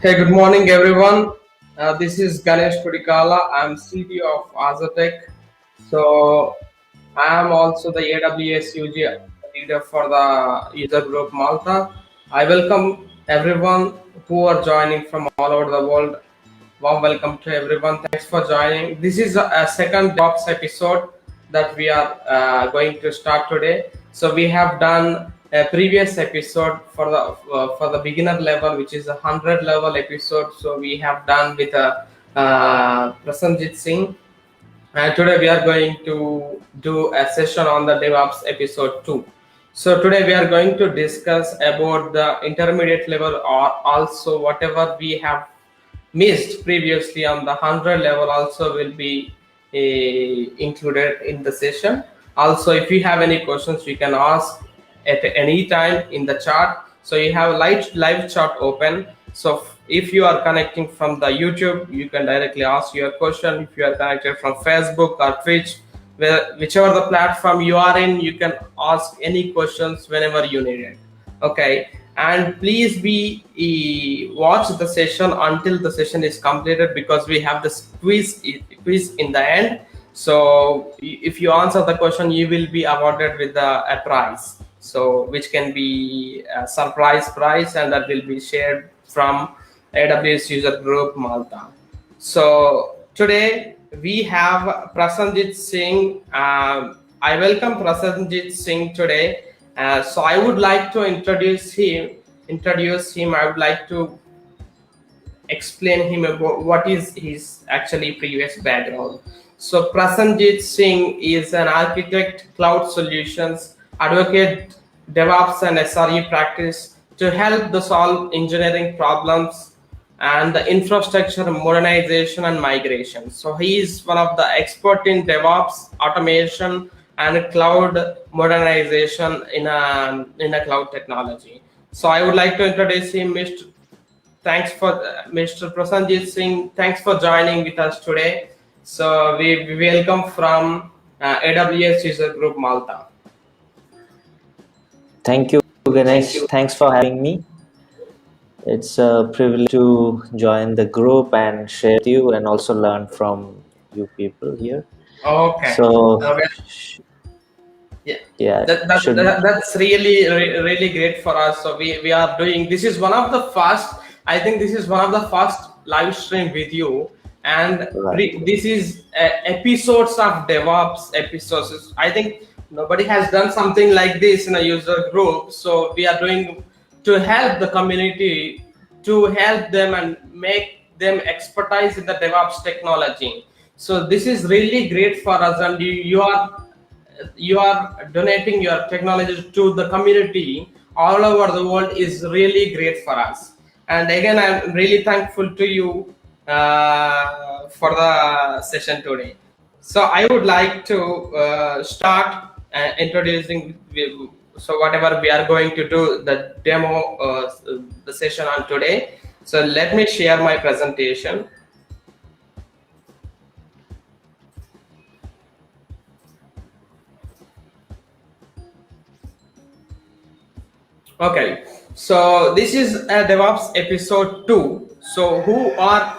Hey, good morning, everyone. This is Ganesh Kudikala. I'm CTO of Azatech. So, I am also the AWS UG leader for the User Group Malta. I welcome everyone who are joining from all over the world. Warm welcome to everyone. Thanks for joining. This is a second DevOps episode that we are going to start today. So we have done a previous episode for the beginner level, which is 100 level episode. So we have done with Prasanjit Singh. And today we are going to do a session on the DevOps episode 2. So today we are going to discuss about the intermediate level or also whatever we have missed previously on the 100 level also will be included in the session. Also, if you have any questions, you can ask at any time in the chat. So you have live chat open. So if you are connecting from the YouTube, you can directly ask your question. If you are connected from Facebook or Twitch, whichever the platform you are in, you can ask any questions whenever you need it. Okay, and please watch the session until the session is completed, because we have this quiz in the end. So if you answer the question, you will be awarded with a prize, so which can be a surprise prize, and that will be shared from AWS User Group Malta. So today we have Prasanjit Singh. I welcome Prasanjit Singh today. So I would like to introduce him. I would like to explain him about what is his actually previous background. So Prasanjit Singh is an architect, cloud solutions, advocate, DevOps and SRE practice to help the solve engineering problems and the infrastructure modernization and migration. So he is one of the expert in DevOps, automation, and cloud modernization in a cloud technology. So I would like to introduce him, Mr. Prasanjit Singh. Thanks for joining with us today. So we welcome from AWS User Group Malta. Thank you, Ganesh. Thanks for having me. It's a privilege to join the group and share with you and also learn from you people here. Okay. So, yeah, that's really great for us. So we are doing, this is one of the first, I think this is one of the first live stream with you, and this is episodes of DevOps episodes. I think nobody has done something like this in a user group. So we are doing to help the community, to help them and make them expertise in the DevOps technology. So this is really great for us, and you are donating your technology to the community all over the world is really great for us. And again, I'm really thankful to you for the session today. So I would like to start introducing. So whatever we are going to do, the demo, the session on today. So let me share my presentation. Okay, so this is a DevOps episode 2. So who are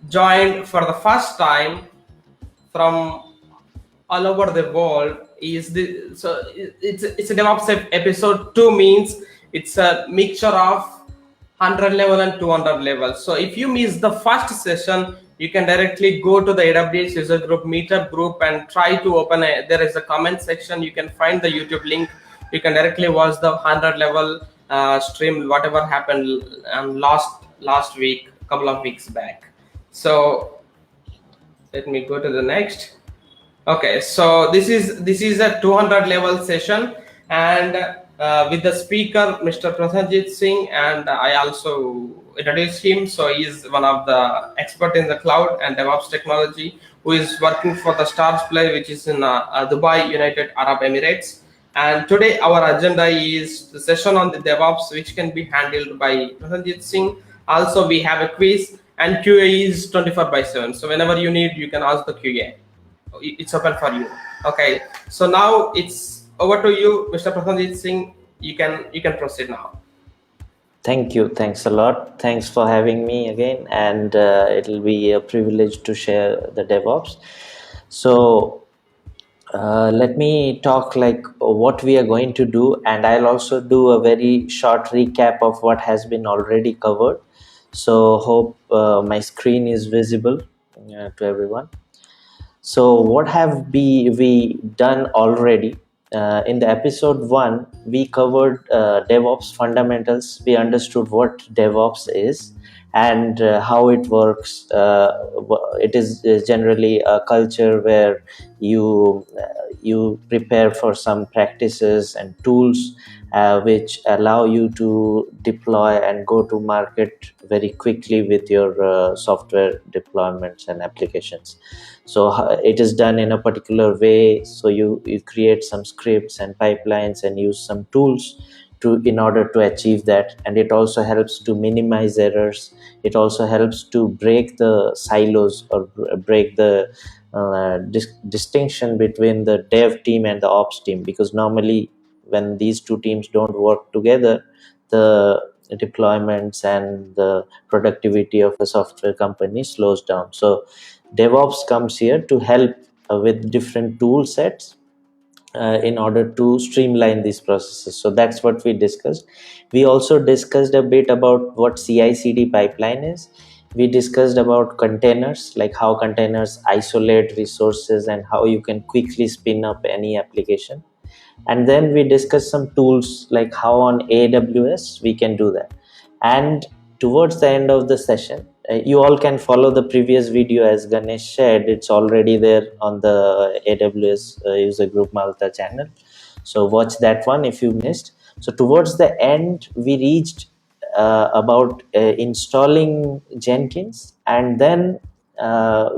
joined for the first time from all over the world is the, so it's a DevOps episode 2 means it's a mixture of 100 level and 200 level. So if you miss the first session, you can directly go to the AWS User Group meetup group and try to open there is a comment section. You can find the YouTube link. You can directly watch the 100 level stream, whatever happened last week, couple of weeks back. So let me go to the next. Okay, so this is a 200 level session, and with the speaker, Mr. Prasanjit Singh, and I also introduced him. So he is one of the expert in the cloud and DevOps technology, who is working for the Stars Play, which is in Dubai, United Arab Emirates. And today our agenda is the session on the DevOps, which can be handled by Prasanjit Singh. Also, we have a quiz, and QA is 24/7. So whenever you need, you can ask the QA. It's open for you. Okay, so now it's over to you, Mr. Prasanjit Singh. You can proceed now. Thank you. Thanks a lot. Thanks for having me again. And it'll be a privilege to share the DevOps. So let me talk like what we are going to do, and I'll also do a very short recap of what has been already covered. So hope my screen is visible to everyone. So what have we done already? In the episode 1, we covered DevOps fundamentals. We understood what DevOps is and how it works. It is generally a culture where you prepare for some practices and tools which allow you to deploy and go to market very quickly with your software deployments and applications. So it is done in a particular way. So you create some scripts and pipelines and use some tools to in order to achieve that. And it also helps to minimize errors. It also helps to break the silos or break the distinction between the dev team and the ops team, because normally when these two teams don't work together, the deployments and the productivity of a software company slows down. So DevOps comes here to help with different tool sets in order to streamline these processes. So that's what we discussed. We also discussed a bit about what CI/CD pipeline is. We discussed about containers, like how containers isolate resources and how you can quickly spin up any application. And then we discussed some tools like how on AWS we can do that. And towards the end of the session, you all can follow the previous video as Ganesh shared. It's already there on the AWS User Group Malta channel. So watch that one if you missed. So towards the end, we reached about installing Jenkins, and then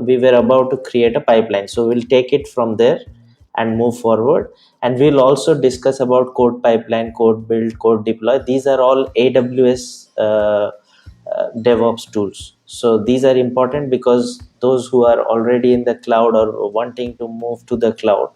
we were about to create a pipeline. So we'll take it from there and move forward. And we'll also discuss about code pipeline, code build, code deploy. These are all AWS DevOps tools. So these are important because those who are already in the cloud or wanting to move to the cloud,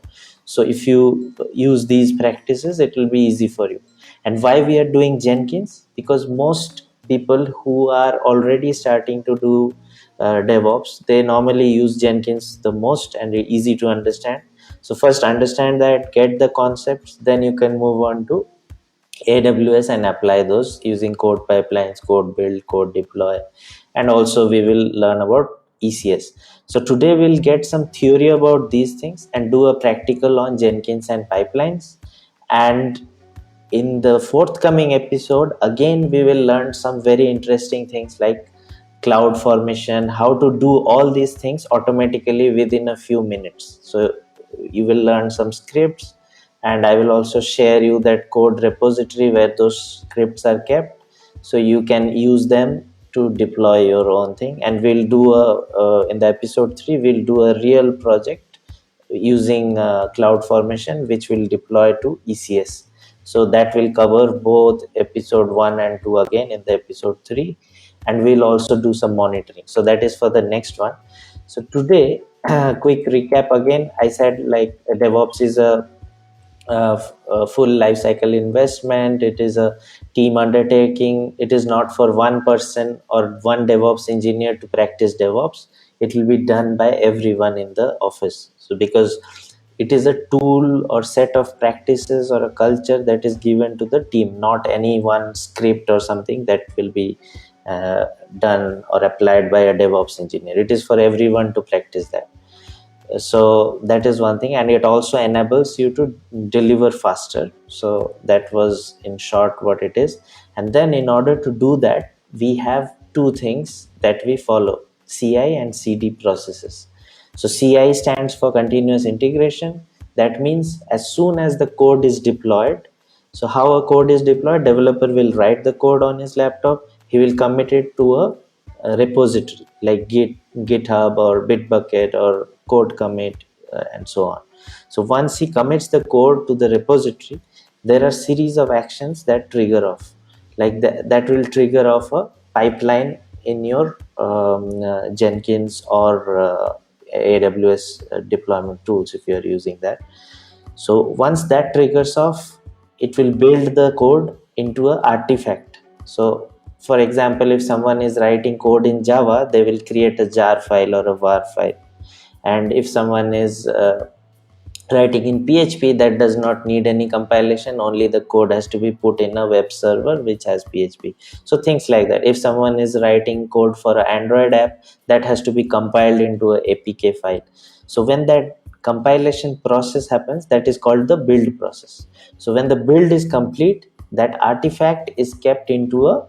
so if you use these practices, it will be easy for you. And why we are doing Jenkins? Because most people who are already starting to do DevOps, they normally use Jenkins the most and easy to understand. So first understand that, get the concepts, then you can move on to AWS and apply those using code pipelines, code build, code deploy. And also we will learn about ECS. So today we'll get some theory about these things and do a practical on Jenkins and pipelines. And in the forthcoming episode, again we will learn some very interesting things like cloud formation, how to do all these things automatically within a few minutes. So you will learn some scripts, and I will also share you that code repository where those scripts are kept, so you can use them to deploy your own thing. And we'll do in the episode 3 we'll do a real project using cloud formation, which will deploy to ECS. So that will cover both episode 1 and 2 again in the episode 3. And we'll also do some monitoring. So that is for the next one. So today, quick recap again. I said like DevOps is a full life cycle investment. It is a team undertaking. It is not for one person or one DevOps engineer to practice DevOps. It will be done by everyone in the office. So because it is a tool or set of practices or a culture that is given to the team, not any one script or something that will be done or applied by a DevOps engineer. It is for everyone to practice that. So that is one thing, and it also enables you to deliver faster. So that was in short what it is. And then in order to do that, we have two things that we follow: CI and CD processes. So CI stands for continuous integration. That means as soon as the code is deployed, so how a code is deployed, developer will write the code on his laptop, he will commit it to a repository like GitHub or Bitbucket or code commit and so on. So once he commits the code to the repository, there are series of actions that trigger off, like that will trigger off a pipeline in your Jenkins or AWS deployment tools if you are using that. So once that triggers off, it will build the code into an artifact. So for example, if someone is writing code in Java, they will create a jar file or a var file. And if someone is writing in PHP, that does not need any compilation, only the code has to be put in a web server which has PHP. So things like that. If someone is writing code for an Android app, that has to be compiled into a APK file. So when that compilation process happens, that is called the build process. So when the build is complete, that artifact is kept into a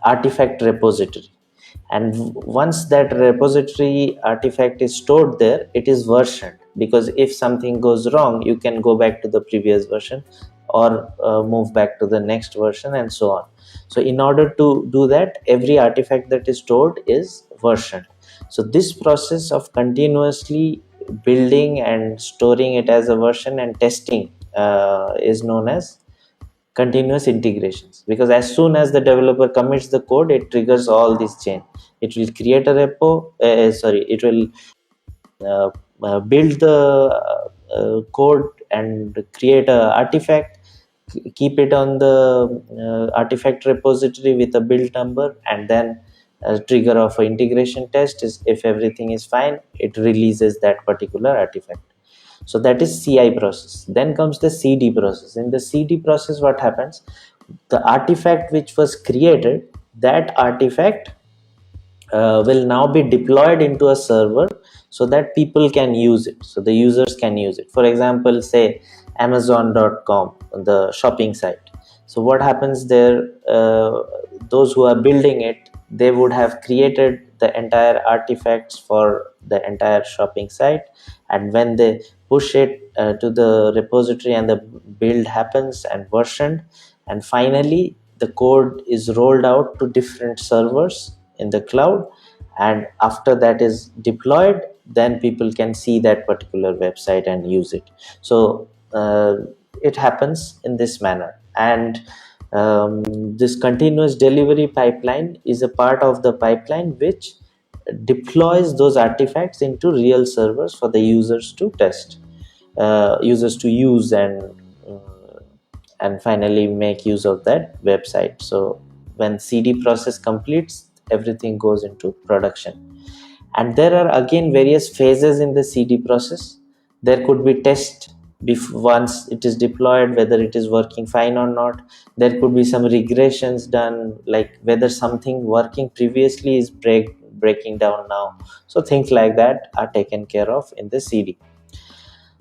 artifact repository, and once that repository artifact is stored there, it is versioned, because if something goes wrong, you can go back to the previous version or move back to the next version and so on. So in order to do that, every artifact that is stored is versioned. So this process of continuously building and storing it as a version and testing is known as continuous integrations, because as soon as the developer commits the code, it triggers all these chain. It will create a repo, it will build the code and create a artifact, keep it on the artifact repository with a build number, and then trigger of an integration test is, if everything is fine, it releases that particular artifact. So that is CI process. Then comes the CD process. In the CD process, what happens? The artifact which was created, that artifact will now be deployed into a server so that people can use it. So the users can use it. For example, say Amazon.com, the shopping site. So what happens there? Those who are building it, they would have created the entire artifacts for the entire shopping site, and when they push it to the repository and the build happens and versioned, and finally the code is rolled out to different servers in the cloud, and after that is deployed, then people can see that particular website and use it. So it happens in this manner. And this continuous delivery pipeline is a part of the pipeline which deploys those artifacts into real servers for the users to test, users to use, and finally make use of that website. So when CD process completes, everything goes into production. And there are again various phases in the CD process. There could be test once it is deployed, whether it is working fine or not. There could be some regressions done, like whether something working previously is breaking down now. So things like that are taken care of in the CD.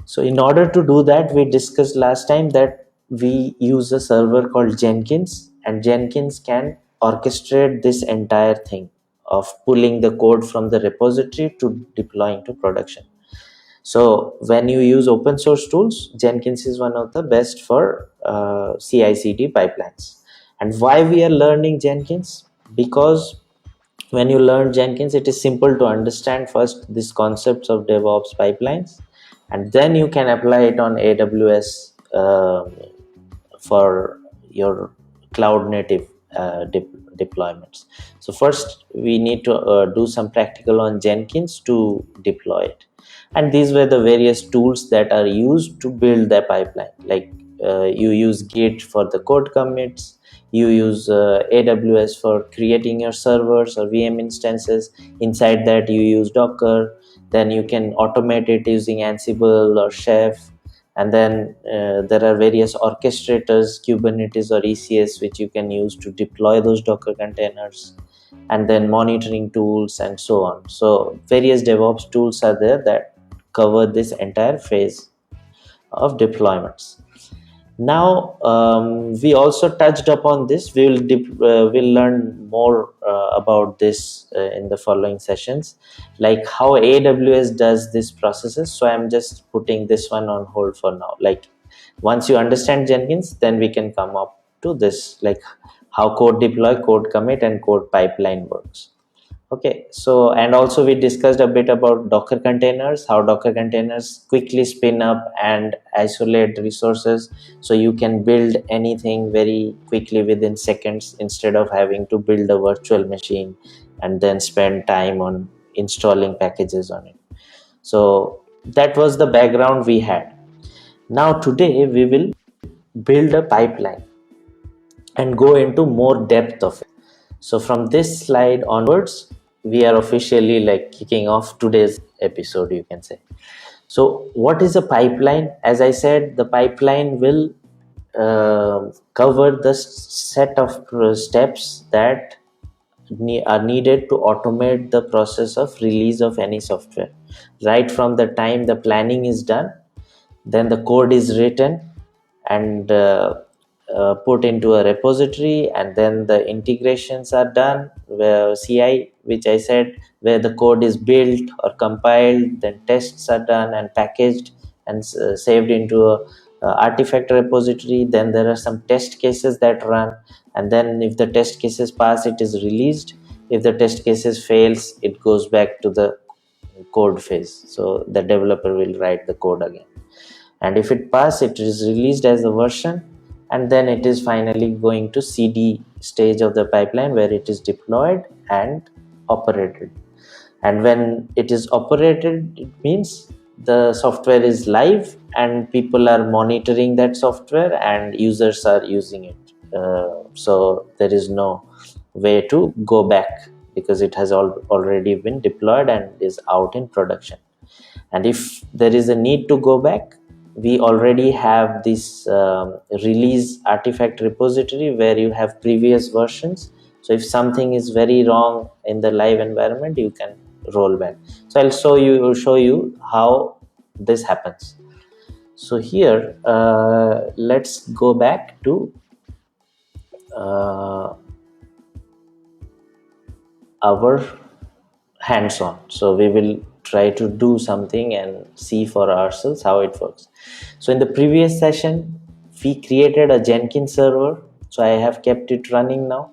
So in order to do that, we discussed last time that we use a server called Jenkins, and Jenkins can orchestrate this entire thing of pulling the code from the repository to deploying to production. So when you use open source tools, Jenkins is one of the best for CI/CD pipelines. And why we are learning Jenkins? Because when you learn Jenkins, it is simple to understand first these concepts of DevOps pipelines, and then you can apply it on AWS for your cloud native deployments. So first we need to do some practical on Jenkins to deploy it. And these were the various tools that are used to build the pipeline. Like you use Git for the code commits, you use AWS for creating your servers or VM instances. Inside that you use Docker. Then you can automate it using Ansible or Chef. And then there are various orchestrators, Kubernetes or ECS, which you can use to deploy those Docker containers, and then monitoring tools and so on. So various DevOps tools are there that cover this entire phase of deployments. Now we also touched upon this. We'll learn more about this in the following sessions, like how AWS does these processes. So I'm just putting this one on hold for now. Like once you understand Jenkins, then we can come up to this, like how code deploy, code commit, and code pipeline works. Okay, so and also we discussed a bit about Docker containers, how Docker containers quickly spin up and isolate resources, so you can build anything very quickly within seconds instead of having to build a virtual machine and then spend time on installing packages on it. So that was the background we had. Now today we will build a pipeline. and go into more depth of it. So from this slide onwards, we are officially like kicking off today's episode, you can say. So what is a pipeline? As I said, the pipeline will cover the set of steps that are needed to automate the process of release of any software. Right from the time the planning is done, then the code is written and put into a repository, and then the integrations are done where CI, which I said, where the code is built or compiled, then tests are done and packaged and saved into a artifact repository. Then there are some test cases that run, and then if the test cases pass, it is released. If the test cases fails, it goes back to the code phase, so the developer will write the code again, and if it passes, it is released as a version, and then it is finally going to CD stage of the pipeline, where it is deployed and operated. And when it is operated, it means the software is live and people are monitoring that software and users are using it. So there is no way to go back, because it has already been deployed and is out in production. And if there is a need to go back, we already have this release artifact repository where you have previous versions. So if something is very wrong in the live environment, you can roll back. So I'll show you how this happens. So here, let's go back to our hands-on. So we will try to do something and see for ourselves how it works. So in the previous session, we created a Jenkins server. So I have kept it running now,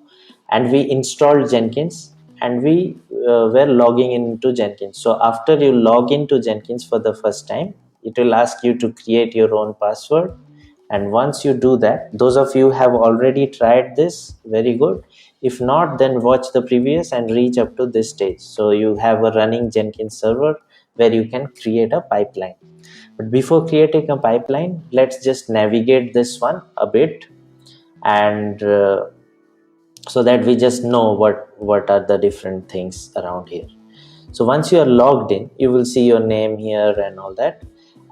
and we installed Jenkins, and we were logging into Jenkins. So after you log into Jenkins for the first time, it will ask you to create your own password. And once you do that, those of you have already tried this, very good. If not, then watch the previous and reach up to this stage. So you have a running Jenkins server where you can create a pipeline. But before creating a pipeline, let's just navigate this one a bit, and so that we just know what are the different things around here. So once you are logged in, you will see your name here and all that,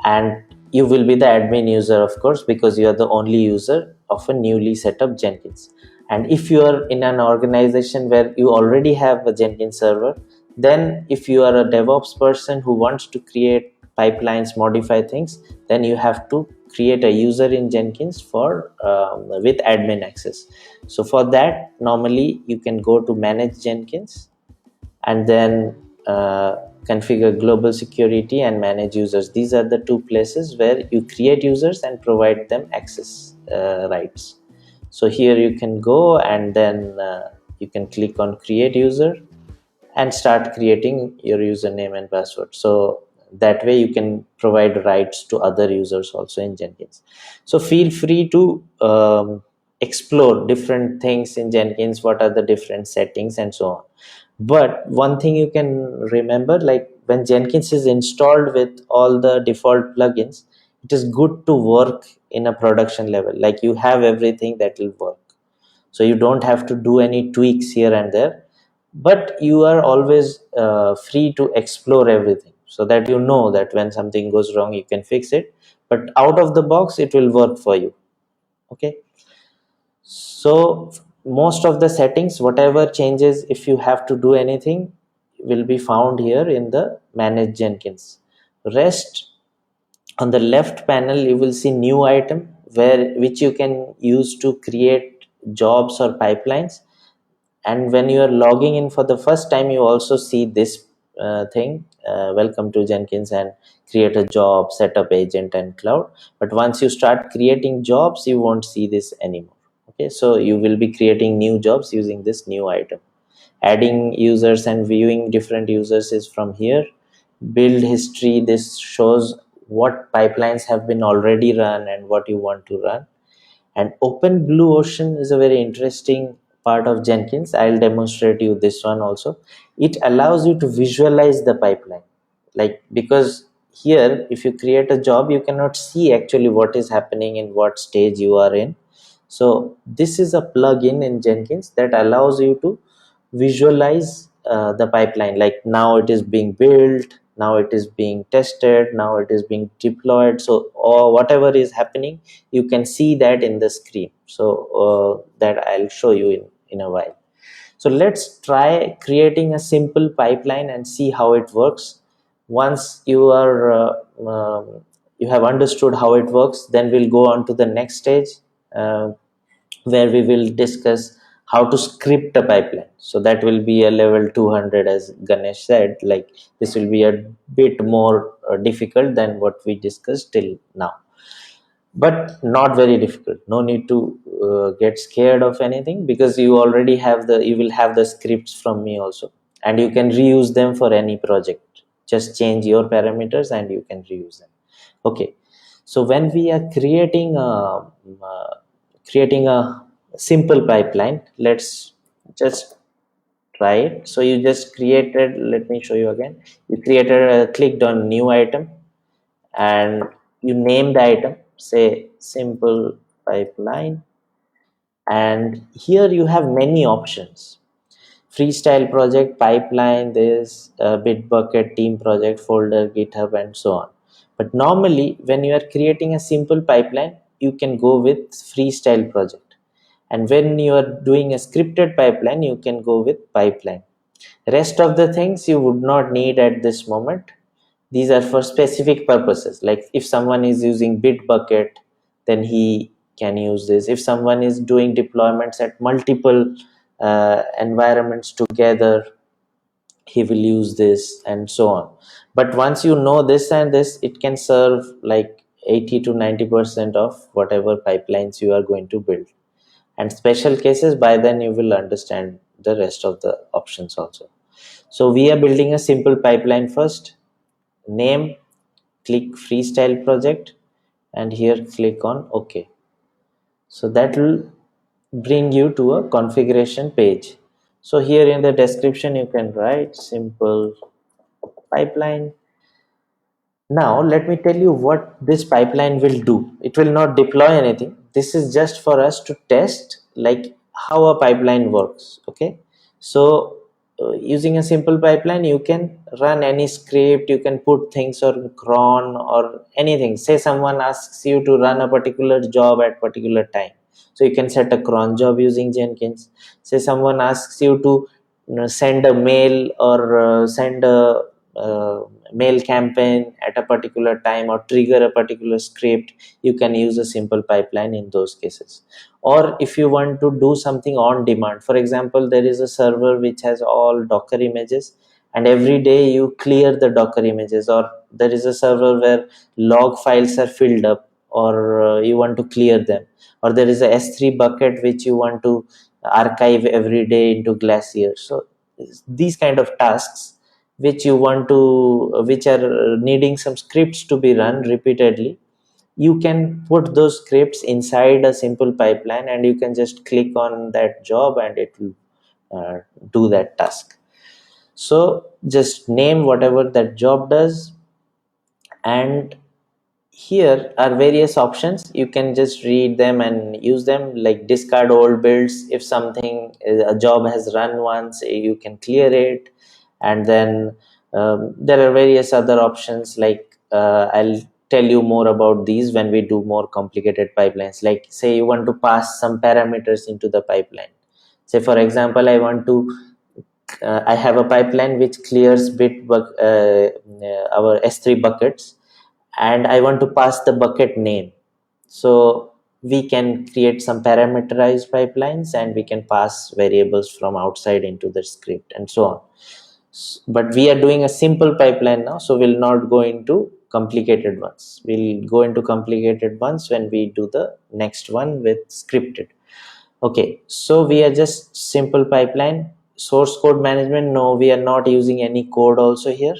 and you will be the admin user, of course, because you are the only user of a newly set up Jenkins. And if you are in an organization where you already have a Jenkins server, then if you are a DevOps person who wants to create pipelines, modify things, then you have to create a user in Jenkins for with admin access. So for that, normally you can go to manage Jenkins, and then configure global security and manage users. These are the two places where you create users and provide them access rights. So here you can go, and then you can click on create user and start creating your username and password. So that way you can provide rights to other users also in Jenkins. So feel free to explore different things in Jenkins, what are the different settings and so on. But one thing you can remember, like when Jenkins is installed with all the default plugins, it is good to work in a production level. Like you have everything that will work. So you don't have to do any tweaks here and there, but you are always free to explore everything, so that you know that when something goes wrong, you can fix it. But out of the box, it will work for you. Okay. So most of the settings, whatever changes, if you have to do anything, will be found here in the manage Jenkins. Rest, on the left panel you will see new item, which you can use to create jobs or pipelines. And when you are logging in for the first time, you also see this thing, welcome to Jenkins, and create a job, set up agent and cloud. But once you start creating jobs, you won't see this anymore. Okay, so you will be creating new jobs using this new item. Adding users and viewing different users is from here. Build history, this shows what pipelines have been already run and what you want to run. And open blue ocean is a very interesting part of Jenkins. I'll demonstrate you this one also. It allows you to visualize the pipeline, like, because here if you create a job, you cannot see actually what is happening in what stage you are in. So this is a plugin in Jenkins that allows you to visualize the pipeline, like now it is being built, now it is being tested, now it is being deployed. So or whatever is happening, you can see that in the screen. So that I'll show you in a while. So let's try creating a simple pipeline and see how it works. Once you are you have understood how it works, then we'll go on to the next stage, uh, where we will discuss how to script a pipeline. So that will be a level 200, as Ganesh said. Like, this will be a bit more difficult than what we discussed till now, but not very difficult. No need to get scared of anything, because you will have the scripts from me also, and you can reuse them for any project. Just change your parameters and you can reuse them. Okay, so when we are creating a simple pipeline, let's just try it. So you just created, let me show you again. You clicked on new item, and you name the item, say simple pipeline. And here you have many options: freestyle project, pipeline, this Bitbucket, team project, folder, GitHub, and so on. But normally when you are creating a simple pipeline, you can go with freestyle project, and when you are doing a scripted pipeline, you can go with pipeline. Rest of the things you would not need at this moment. These are for specific purposes. Like if someone is using Bitbucket, then he can use this. If someone is doing deployments at multiple environments together, he will use this, and so on. But once you know this and this, it can serve like 80 to 90% of whatever pipelines you are going to build. And special cases, by then you will understand the rest of the options also. So we are building a simple pipeline first. Name, click freestyle project, and here click on OK. So that will bring you to a configuration page. So here in the description you can write simple pipeline. Now let me tell you what this pipeline will do. It will not deploy anything. This is just for us to test like how a pipeline works. Okay, so using a simple pipeline, you can run any script, you can put things on cron or anything. Say someone asks you to run a particular job at particular time, so you can set a cron job using Jenkins. Say someone asks you to send a mail or send a mail campaign at a particular time or trigger a particular script, you can use a simple pipeline in those cases. Or if you want to do something on demand, for example, there is a server which has all Docker images, and every day you clear the Docker images, or there is a server where log files are filled up, or you want to clear them, or there is a S3 bucket which you want to archive every day into Glacier. So these kind of tasks which you want to which are needing some scripts to be run repeatedly, you can put those scripts inside a simple pipeline, and you can just click on that job and it will do that task. So just name whatever that job does, and here are various options. You can just read them and use them, like discard old builds. If something, a job has run once, you can clear it. And then there are various other options, like I'll tell you more about these when we do more complicated pipelines. Like say you want to pass some parameters into the pipeline. Say for example, I have a pipeline which clears our S3 buckets, and I want to pass the bucket name. So we can create some parameterized pipelines, and we can pass variables from outside into the script and so on. But we are doing a simple pipeline now, so we'll not go into complicated ones. We'll go into complicated ones when we do the next one with scripted. Okay, so we are just simple pipeline. Source code management, no, we are not using any code also here.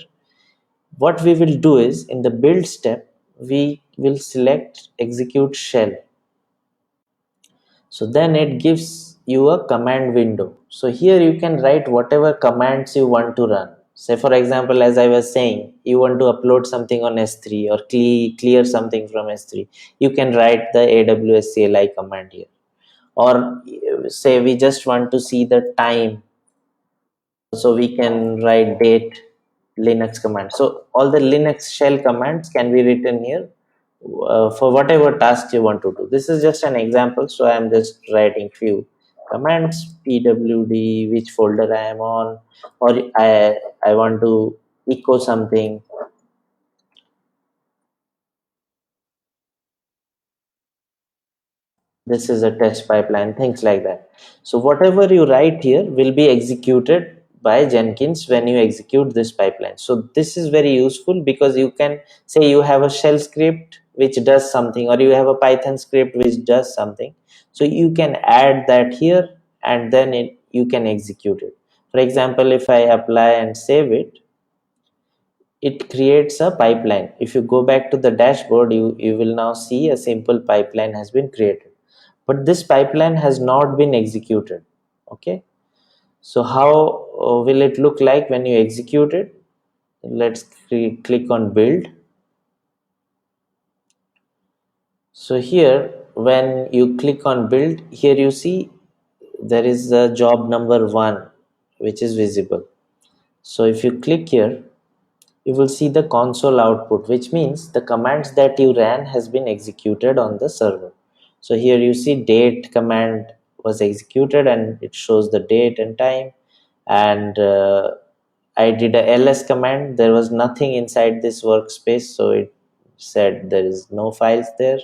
What we will do is, in the build step, we will select execute shell. So then it gives you a command window. So here you can write whatever commands you want to run. Say for example, as I was saying, you want to upload something on S3 or clear something from S3. You can write the AWS CLI command here. or say we just want to see the time, so we can write date Linux command. So all the Linux shell commands can be written here for whatever task you want to do. This is just an example, so I am just writing few commands, pwd, which folder I am on, or I want to echo something. This is a test pipeline, things like that. So whatever you write here will be executed by Jenkins when you execute this pipeline. So this is very useful because you can say you have a shell script which does something, or you have a Python script which does something. So you can add that here, and then you can execute it. For example, if I apply and save it, it creates a pipeline. If you go back to the dashboard, you will now see a simple pipeline has been created, but this pipeline has not been executed. Okay, so how will it look like when you execute it? Let's click on build. So here, when you click on build, here you see there is a job number 1 which is visible. So if you click here, you will see the console output, which means the commands that you ran has been executed on the server. So here you see date command was executed, and it shows the date and time. And I did a ls command. There was nothing inside this workspace, so it said there is no files there.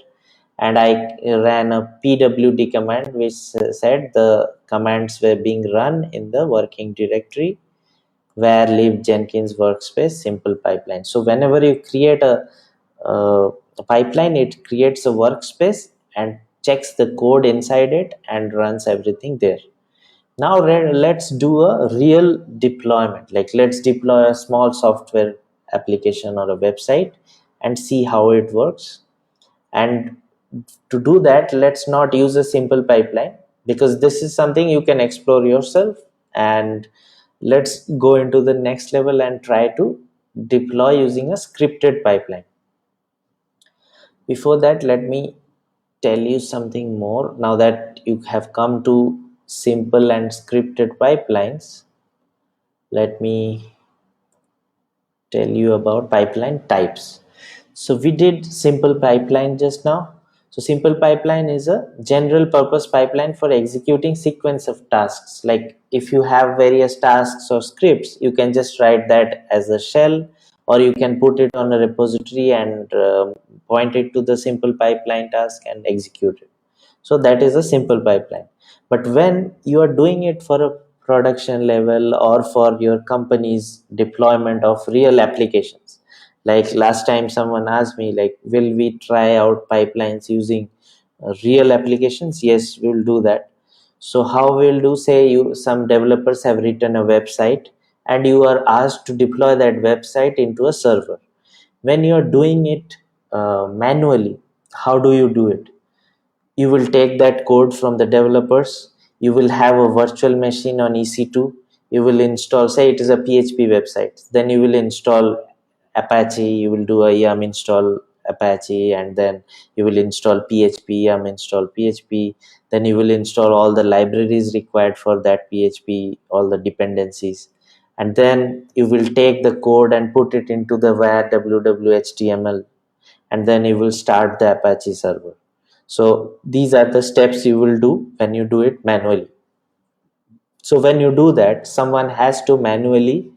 And I ran a pwd command, which said the commands were being run in the working directory where live Jenkins workspace simple pipeline. So whenever you create a pipeline, it creates a workspace and checks the code inside it and runs everything there. Now let's do a real deployment. Like, let's deploy a small software application or a website and see how it works. And to do that, let's not use a simple pipeline, because this is something you can explore yourself. And let's go into the next level and try to deploy using a scripted pipeline. Before that, let me tell you something more. Now that you have come to simple and scripted pipelines, let me tell you about pipeline types. So we did simple pipeline just now. So simple pipeline is a general purpose pipeline for executing sequence of tasks. Like, if you have various tasks or scripts, you can just write that as a shell, or you can put it on a repository and point it to the simple pipeline task and execute it. So that is a simple pipeline. But when you are doing it for a production level or for your company's deployment of real applications, like last time someone asked me, like, will we try out pipelines using real applications? Yes, we'll do that. So how we'll do, say some developers have written a website and you are asked to deploy that website into a server. When you are doing it manually, how do you do it? You will take that code from the developers. You will have a virtual machine on EC2. You will install, say it is a PHP website, then you will install Apache. You will do a yum install Apache, and then you will install PHP, yum install PHP. Then you will install all the libraries required for that PHP, all the dependencies. And then you will take the code and put it into the var www.html, and then you will start the Apache server. So these are the steps you will do when you do it manually. So when you do that, someone has to manually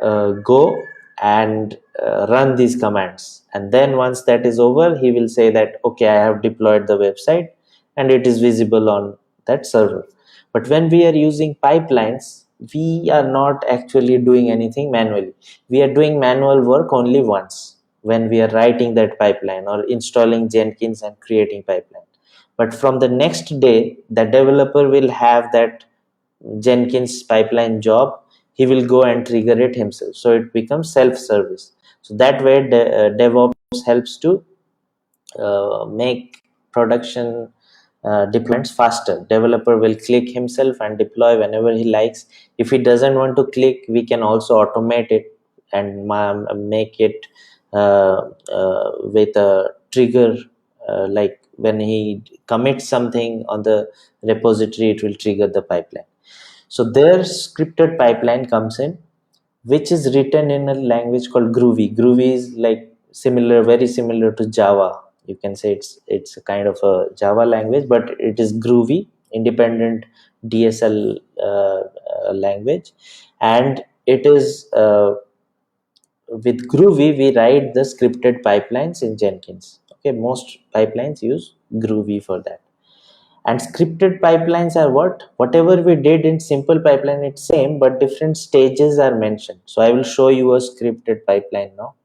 go and run these commands. And then once that is over, he will say that, okay, I have deployed the website and it is visible on that server. But when we are using pipelines, we are not actually doing anything manually. We are doing manual work only once, when we are writing that pipeline or installing Jenkins and creating pipeline. But from the next day, the developer will have that Jenkins pipeline job. He will go and trigger it himself. So it becomes self-service. So that way, DevOps helps to make production deployments faster. Developer will click himself and deploy whenever he likes. If he doesn't want to click, we can also automate it and make it with a trigger like when he commits something on the repository, it will trigger the pipeline. So their scripted pipeline comes in, which is written in a language called Groovy. Groovy is like similar, very similar to Java. You can say it's a kind of a Java language, but it is Groovy, independent DSL language, and it is with Groovy we write the scripted pipelines in Jenkins. Okay, most pipelines use Groovy for that. And scripted pipelines are whatever we did in simple pipeline, it's same, but different stages are mentioned. So I will show you a scripted pipeline now,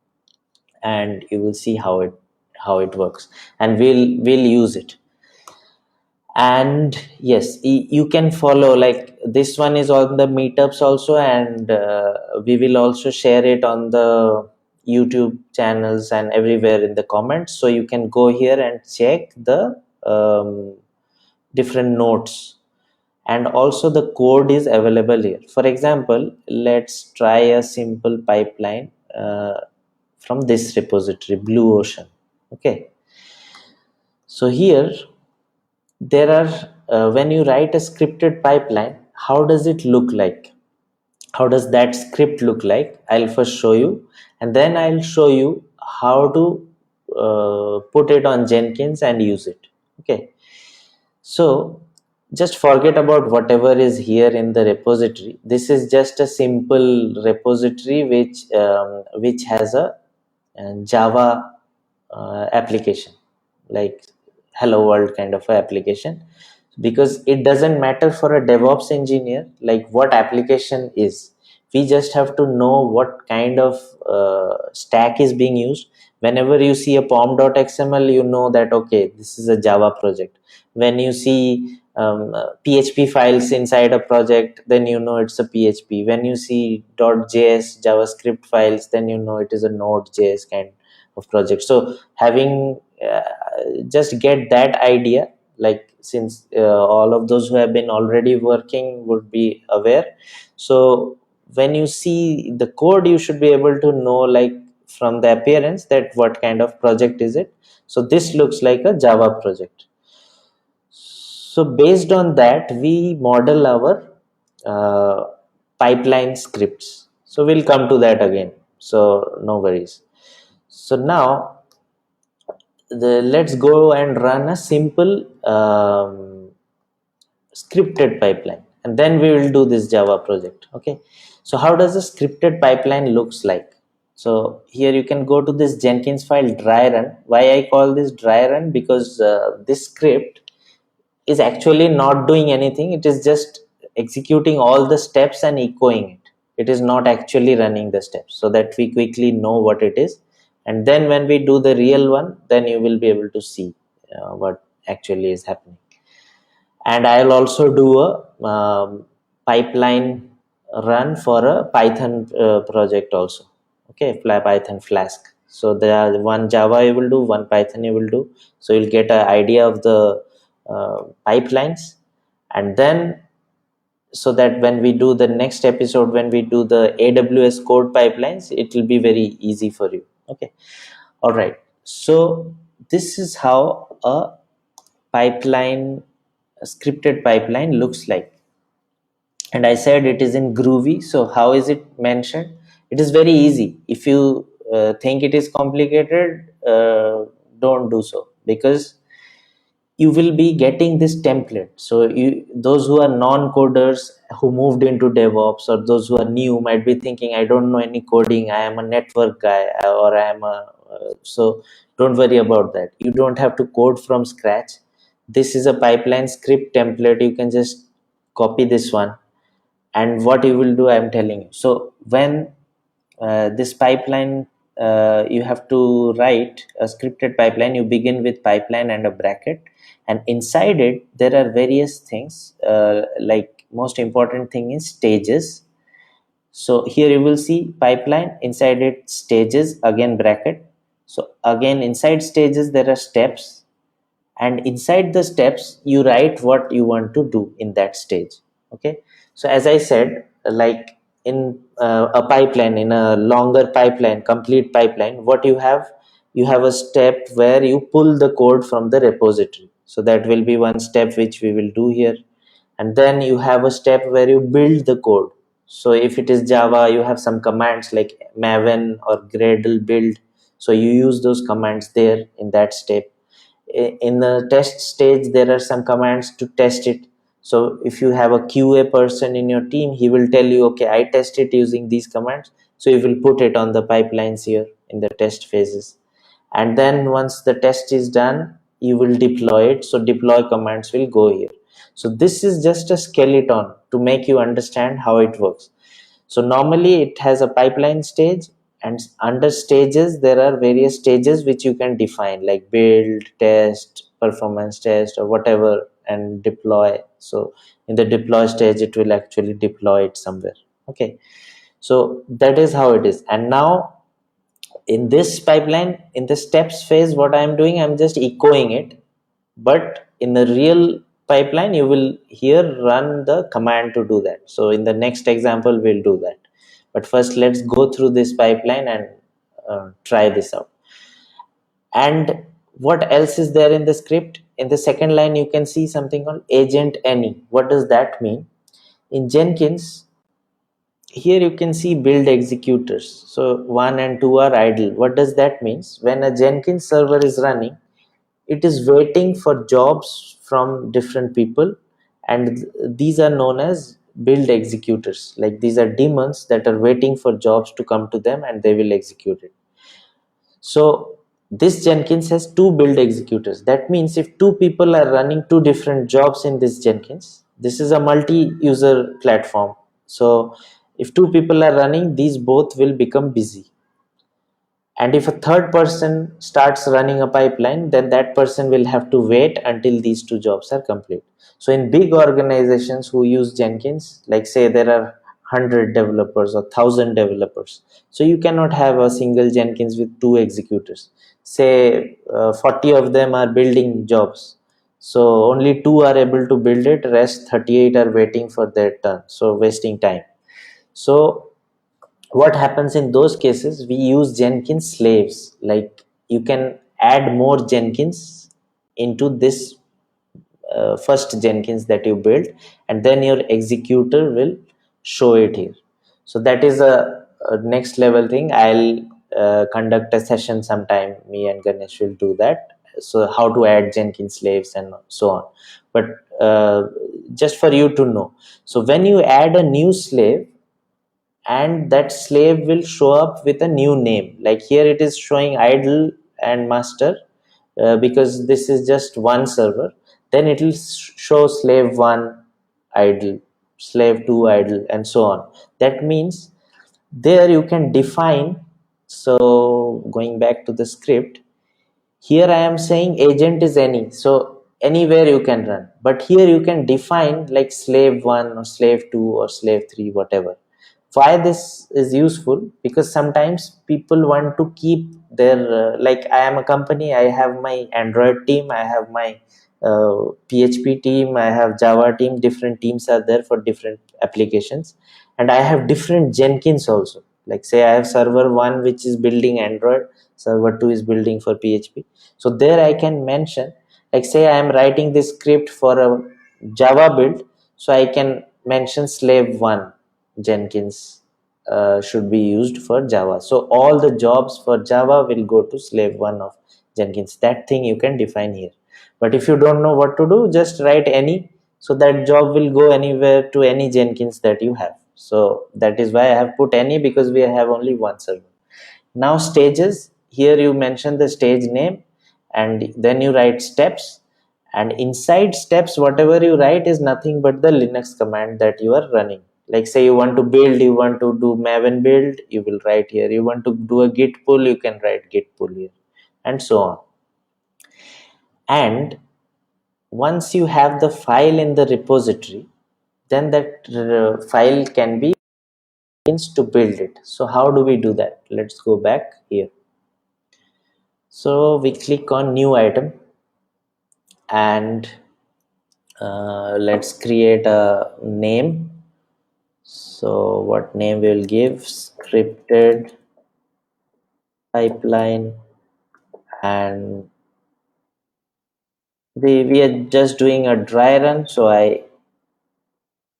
and you will see how it works, and we'll use it. And yes, you can follow, like this one is on the meetups also, and we will also share it on the YouTube channels and everywhere in the comments, so you can go here and check the different notes, and also the code is available here. For example, let's try a simple pipeline from this repository, Blue Ocean. Okay, so here there are when you write a scripted pipeline, how does it look like? How does that script look like? I'll first show you, and then I'll show you how to put it on Jenkins and use it. Okay, so just forget about whatever is here in the repository. This is just a simple repository which has a Java application, like hello world kind of a application, because it doesn't matter for a DevOps engineer like what application is. We just have to know what kind of stack is being used. Whenever you see a pom.xml, you know that okay, this is a Java project. When you see PHP files inside a project, then you know it's a PHP. When you see .js JavaScript files, then you know it is a Node.js kind of project. So having just get that idea, like since all of those who have been already working would be aware. So when you see the code, you should be able to know, like from the appearance, that what kind of project is it. So this looks like a Java project. So based on that, we model our pipeline scripts. So we'll come to that again, so no worries. So now let's go and run a simple scripted pipeline, and then we will do this Java project. Okay, so how does a scripted pipeline looks like? So here you can go to this Jenkins file dry run. Why I call this dry run? Because this script is actually not doing anything. It is just executing all the steps and echoing it. It is not actually running the steps, so that we quickly know what it is. And then when we do the real one, then you will be able to see what actually is happening. And I'll also do a pipeline run for a Python project also. Okay, Python Flask. So there are one Java you will do, one Python you will do. So you'll get an idea of the pipelines, and then so that when we do the next episode, when we do the AWS code pipelines, it will be very easy for you. Okay, all right. So this is how a scripted pipeline looks like. And I said it is in Groovy. So how is it mentioned? It is very easy. If you think it is complicated, don't do so, because you will be getting this template. So those who are non-coders who moved into DevOps, or those who are new, might be thinking, I don't know any coding, I am a network guy, or I am a so don't worry about that. You don't have to code from scratch. This is a pipeline script template. You can just copy this one, and what you will do, I am telling you. So when this pipeline, you have to write a scripted pipeline. You begin with pipeline and a bracket, and inside it there are various things, like most important thing is stages. So here you will see pipeline, inside it stages, again bracket. So again inside stages there are steps, and inside the steps you write what you want to do in that stage. Okay, so as I said, like in a pipeline, in a longer pipeline, complete pipeline, what you have, you have a step where you pull the code from the repository. So that will be one step which we will do here. And then you have a step where you build the code. So if it is Java, you have some commands like maven or gradle build. So you use those commands there in that step. In the test stage, there are some commands to test it. So if you have a QA person in your team, he will tell you, okay, I test it using these commands. So you will put it on the pipelines here in the test phases. And then once the test is done, you will deploy it. So deploy commands will go here. So this is just a skeleton to make you understand how it works. So normally it has a pipeline stage, and under stages there are various stages which you can define, like build, test, performance test, or whatever, and deploy. So in the deploy stage it will actually deploy it somewhere. Okay, so that is how it is. And now in this pipeline, in the steps phase, what I am doing, I'm just echoing it. But in the real pipeline, you will here run the command to do that. So in the next example, we'll do that. But first, let's go through this pipeline and try this out. And what else is there in the script? In the second line, you can see something called agent any. What does that mean? In Jenkins, here you can see build executors. So 1 and 2 are idle. What does that mean? When a Jenkins server is running, it is waiting for jobs from different people, and these are known as build executors. Like these are daemons that are waiting for jobs to come to them, and they will execute it. So this Jenkins has two build executors. That means if two people are running two different jobs in this Jenkins, this is a multi-user platform. So if two people are running, these both will become busy. And if a third person starts running a pipeline, then that person will have to wait until these two jobs are complete. So in big organizations who use Jenkins, like say there are 100 developers or 1,000 developers, so you cannot have a single Jenkins with two executors. Say 40 of them are building jobs, so only two are able to build it, rest 38 are waiting for their turn, so wasting time. So what happens in those cases, we use Jenkins slaves. Like you can add more Jenkins into this first Jenkins that you build, and then your executor will show it here. So that is a next level thing. I'll conduct a session sometime. Me and Ganesh will do that. So how to add Jenkins slaves and so on. But just for you to know, so when you add a new slave, and that slave will show up with a new name, like here it is showing idle and master, because this is just one server. Then it will show slave 1 idle, slave 2 idle, and so on. That means there you can define. So going back to the script, here I am saying agent is any, so anywhere you can run, but here you can define like slave 1 or slave 2 or slave 3, whatever. Why this is useful? Because sometimes people want to keep their like I am a company, I have my Android team, I have my PHP team, I have Java team, different teams are there for different applications, and I have different Jenkins also. Like say I have server 1 which is building Android, server 2 is building for PHP. So there I can mention, like say I am writing this script for a Java build, so I can mention slave 1 Jenkins should be used for Java. So all the jobs for Java will go to slave 1 of Jenkins. That thing you can define here. But if you don't know what to do, just write any. So that job will go anywhere to any Jenkins that you have. So that is why I have put any, because we have only one server. Now stages, here you mention the stage name, and then you write steps, and inside steps whatever you write is nothing but the Linux command that you are running. Like say you want to build, you want to do maven build, you will write here. You want to do a git pull, you can write git pull here, and so on. And once you have the file in the repository, then that file can be used to build it. So how do we do that? Let's go back here. So we click on new item, and let's create a name. So what name we'll give? Scripted pipeline and we are just doing a dry run, so I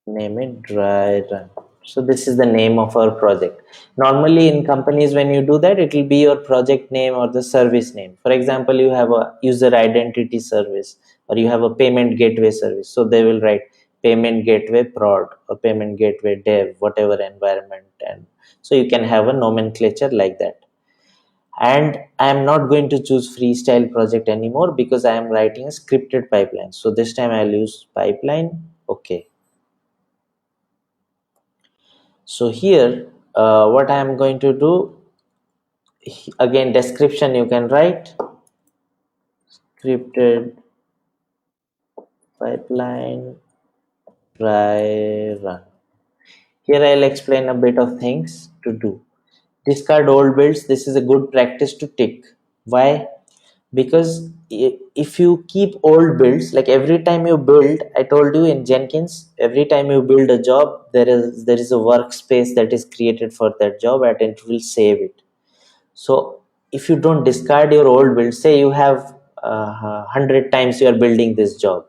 name it dry run. So this is the name of our project. Normally in companies, when you do that, it will be your project name or the service name. For example, you have a user identity service or you have a payment gateway service, so they will write payment gateway prod or payment gateway dev, whatever environment. And so you can have a nomenclature like that. And I am not going to choose freestyle project anymore because I am writing a scripted pipeline. So this time I'll use pipeline. Okay. So here, what I am going to do, again, description you can write, scripted pipeline, dry run. Here I'll explain a bit of things to do. Discard old builds. This is a good practice to tick. Why? Because if you keep old builds, like every time you build, I told you in Jenkins, every time you build a job, there is a workspace that is created for that job and it will save it. So if you don't discard your old build, say you have 100 times you are building this job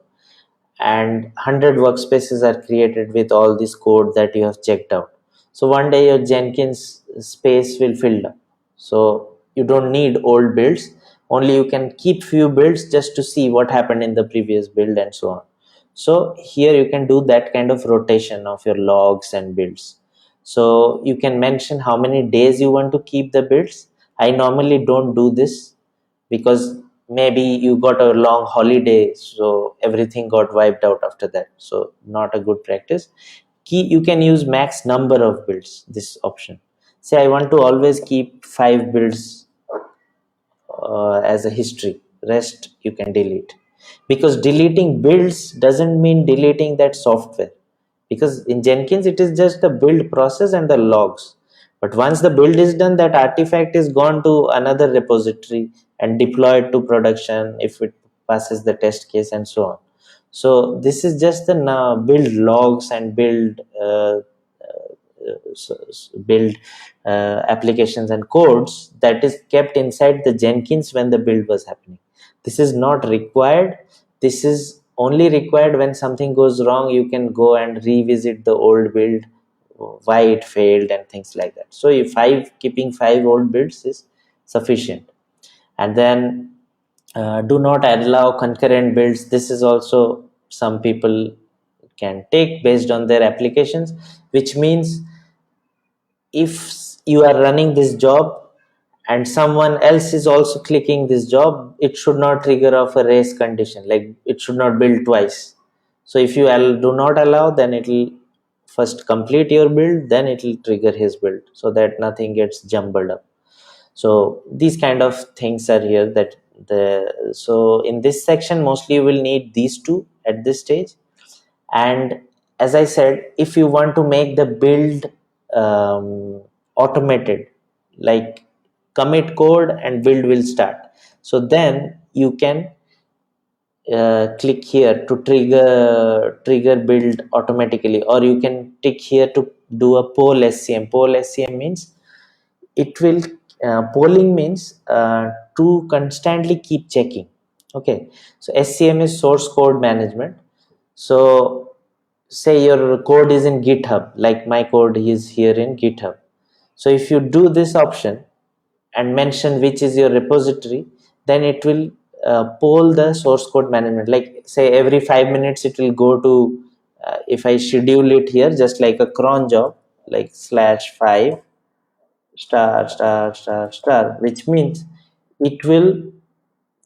and 100 workspaces are created with all this code that you have checked out. So one day your Jenkins space will fill up. So you don't need old builds. Only you can keep few builds just to see what happened in the previous build and so on. So here you can do that kind of rotation of your logs and builds. So you can mention how many days you want to keep the builds. I normally don't do this because maybe you got a long holiday, so everything got wiped out after that. So not a good practice. You can use max number of builds, this option. Say I want to always keep 5 builds as a history, rest you can delete, because deleting builds doesn't mean deleting that software, because in Jenkins it is just the build process and the logs. But once the build is done, that artifact is gone to another repository and deployed to production if it passes the test case and so on. So this is just the build logs and build applications and codes that is kept inside the Jenkins when the build was happening. This is not required. This is only required when something goes wrong. You can go and revisit the old build, why it failed and things like that. So if keeping 5 old builds is sufficient. And then do not allow concurrent builds. This is also some people can take based on their applications, which means if you are running this job and someone else is also clicking this job, it should not trigger off a race condition, like it should not build twice. So if you do not allow, then it will first complete your build, then it will trigger his build, so that nothing gets jumbled up. So these kind of things are here. So in this section mostly you will need these two at this stage. And as I said, if you want to make the build automated, like commit code and build will start, so then you can click here to trigger build automatically, or you can tick here to do a poll SCM. Poll SCM means it will polling means to constantly keep checking. Okay, so SCM is source code management. So say your code is in GitHub, like my code is here in GitHub. So if you do this option and mention which is your repository, then it will poll the source code management. Like say every 5 minutes it will go to, if I schedule it here just like a cron job, like /5 *****, which means it will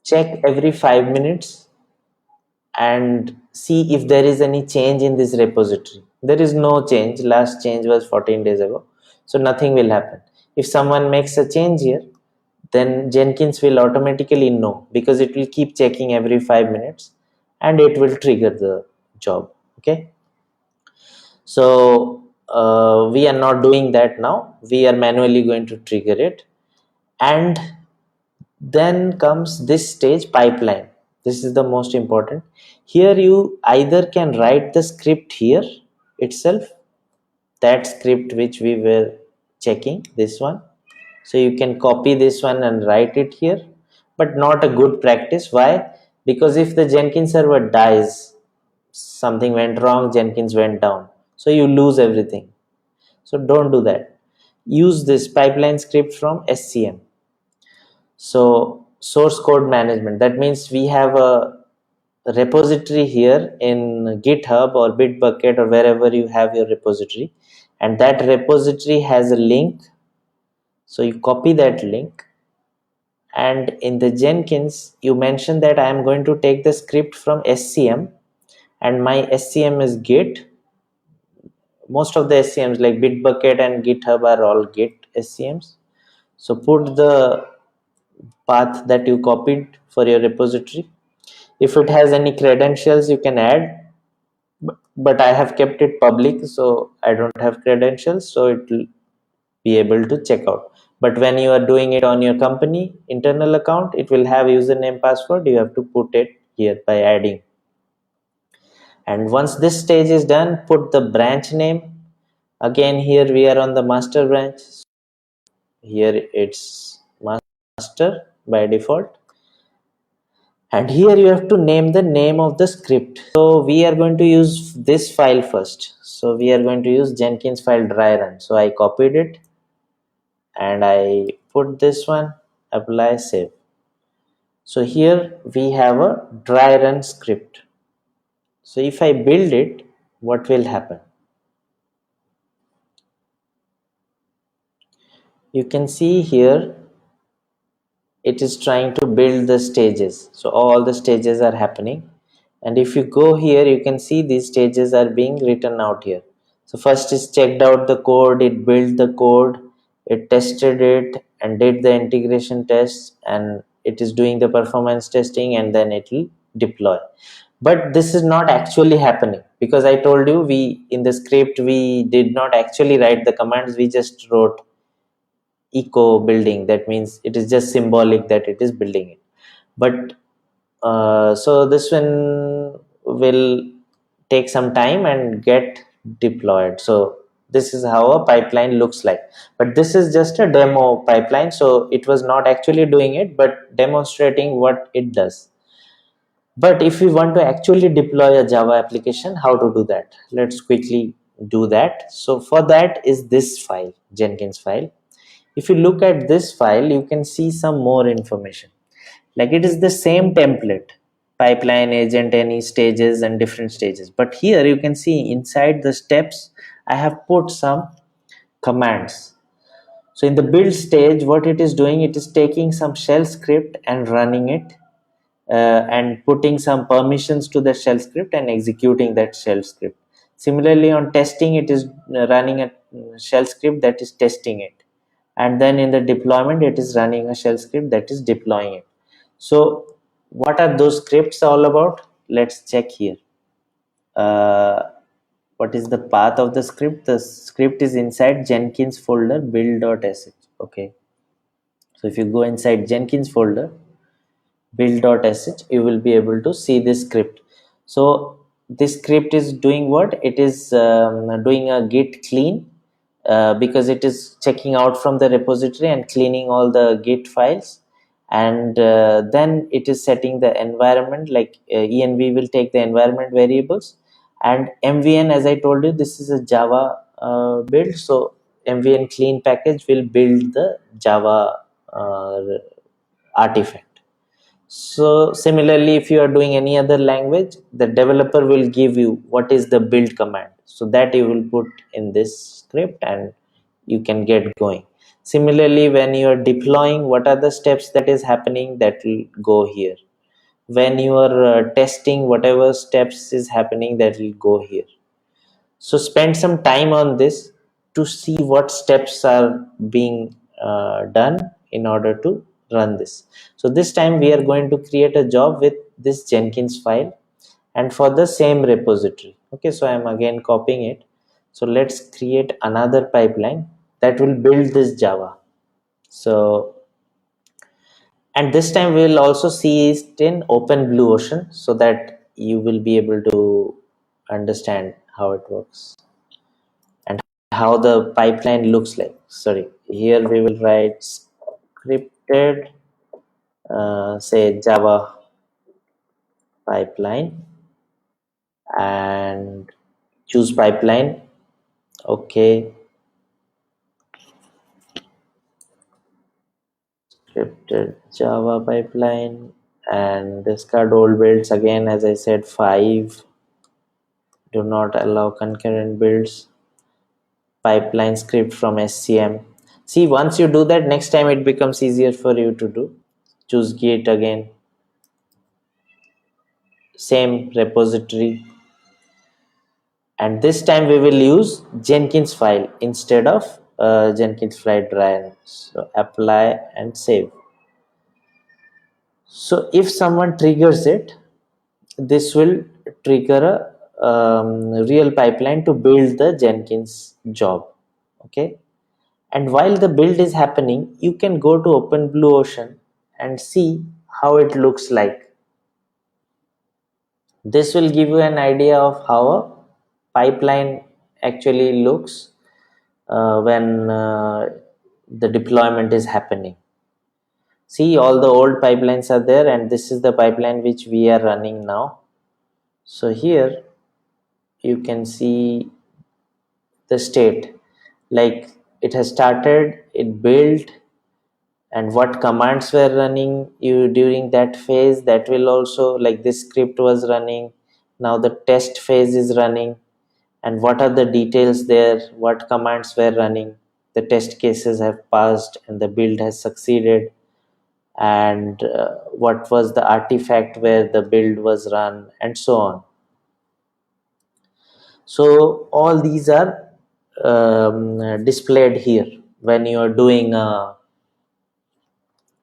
check every 5 minutes and see if there is any change in this repository. There is no change. Last change was 14 days ago, so nothing will happen. If someone makes a change here, then Jenkins will automatically know, because it will keep checking every 5 minutes and it will trigger the job. Okay, so we are not doing that now. We are manually going to trigger it. And then comes this stage, pipeline. This is the most important. Here you either can write the script here itself, that script which we were checking, this one. So you can copy this one and write it here. but not a good practice. Why? Because if the Jenkins server dies, something went wrong, Jenkins went down, so you lose everything. So don't do that. Use this pipeline script from SCM. So source code management, that means we have a repository here in GitHub or Bitbucket or wherever you have your repository, and that repository has a link. So you copy that link, and in the Jenkins you mention that I am going to take the script from SCM, and my SCM is Git. Most of the SCMs like Bitbucket and GitHub are all Git SCMs. So put the path that you copied for your repository. If it has any credentials, you can add, but I have kept it public, so I don't have credentials, so it will be able to check out. But when you are doing it on your company internal account, it will have username, password. You have to put it here by adding. And once this stage is done, put the branch name. Again, here we are on the master branch. Here it's master by default. And here you have to name the name of the script. So we are going to use this file first. So we are going to use Jenkins file dry run. So I copied it and I put this one, apply, save. So here we have a dry run script. So if I build it, what will happen? You can see here it is trying to build the stages. So all the stages are happening, and if you go here, you can see these stages are being written out here. So first is checked out the code, it built the code, it tested it and did the integration tests, and it is doing the performance testing, and then it will deploy. But this is not actually happening, because I told you we in the script we did not actually write the commands, we just wrote eco building. That means it is just symbolic that it is building it. But so this one will take some time and get deployed. So this is how a pipeline looks like, but this is just a demo pipeline, so it was not actually doing it but demonstrating what it does. But if we want to actually deploy a Java application, how to do that? Let's quickly do that. So for that is this file, Jenkins file. If you look at this file, you can see some more information. Like it is the same template, pipeline, agent, any stages and different stages. But here you can see inside the steps, I have put some commands. So in the build stage, what it is doing, it is taking some shell script and running it, and putting some permissions to the shell script and executing that shell script. Similarly, on testing, it is running a shell script that is testing it, and then in the deployment, it is running a shell script that is deploying it. So what are those scripts all about? Let's check here. What is the path of the script? The script is inside Jenkins folder build.sh. Okay, so if you go inside Jenkins folder build.sh, you will be able to see this script. So this script is doing what? It is doing a git clean, because it is checking out from the repository and cleaning all the git files, and then it is setting the environment, like env will take the environment variables, and mvn, as I told you, this is a Java build, so mvn clean package will build the Java artifact. So similarly, if you are doing any other language, the developer will give you what is the build command, so that you will put in this script and you can get going. Similarly, when you are deploying, what are the steps that is happening, that will go here. When you are testing, whatever steps is happening, that will go here. So spend some time on this to see what steps are being done in order to run this. So this time we are going to create a job with this Jenkins file and for the same repository. Okay, so I am again copying it. So let's create another pipeline that will build this Java. So, and this time we will also see it in open blue ocean, so that you will be able to understand how it works and how the pipeline looks like. Sorry, here we will write scripted say Java pipeline and choose pipeline. Okay, scripted Java pipeline and discard old builds again. As I said, 5. Do not allow concurrent builds. Pipeline script from SCM. See, once you do that, next time it becomes easier for you to do. Choose Git again. Same repository. And this time we will use Jenkins file instead of Jenkins file driver. So apply and save. So if someone triggers it, this will trigger a real pipeline to build the Jenkins job. Okay. And while the build is happening, you can go to OpenBlueOcean and see how it looks like. This will give you an idea of how a pipeline actually looks when the deployment is happening. See, all the old pipelines are there, and this is the pipeline which we are running now. So here you can see the state, like it has started, it built, and what commands were running you during that phase. That will also, like this script was running, now the test phase is running, and what are the details there, what commands were running, the test cases have passed and the build has succeeded, and what was the artifact where the build was run, and so on. So all these are displayed here when you are doing a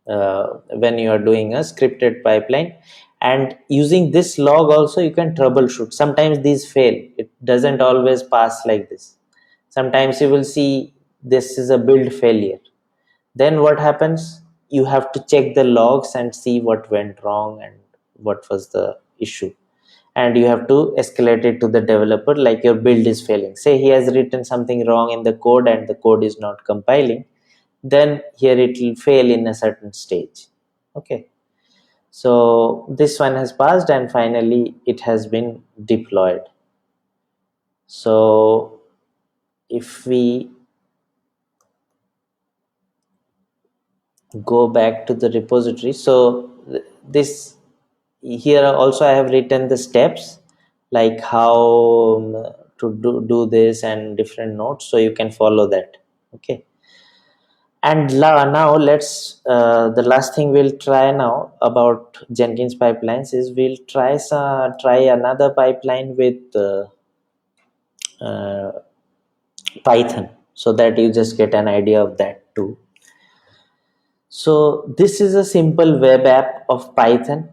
scripted pipeline. And using this log also you can troubleshoot. Sometimes these fail, it doesn't always pass like this. Sometimes you will see this is a build failure. Then what happens, you have to check the logs and see what went wrong and what was the issue, and you have to escalate it to the developer. Like your build is failing, say he has written something wrong in the code and the code is not compiling, then here it will fail in a certain stage. Okay, so this one has passed and finally it has been deployed. So if we go back to the repository, so this here also I have written the steps, like how to do this and different notes, so you can follow that. Okay, and now let's the last thing we'll try now about Jenkins pipelines is we'll try another pipeline with uh, Python, so that you just get an idea of that too. So this is a simple web app of Python,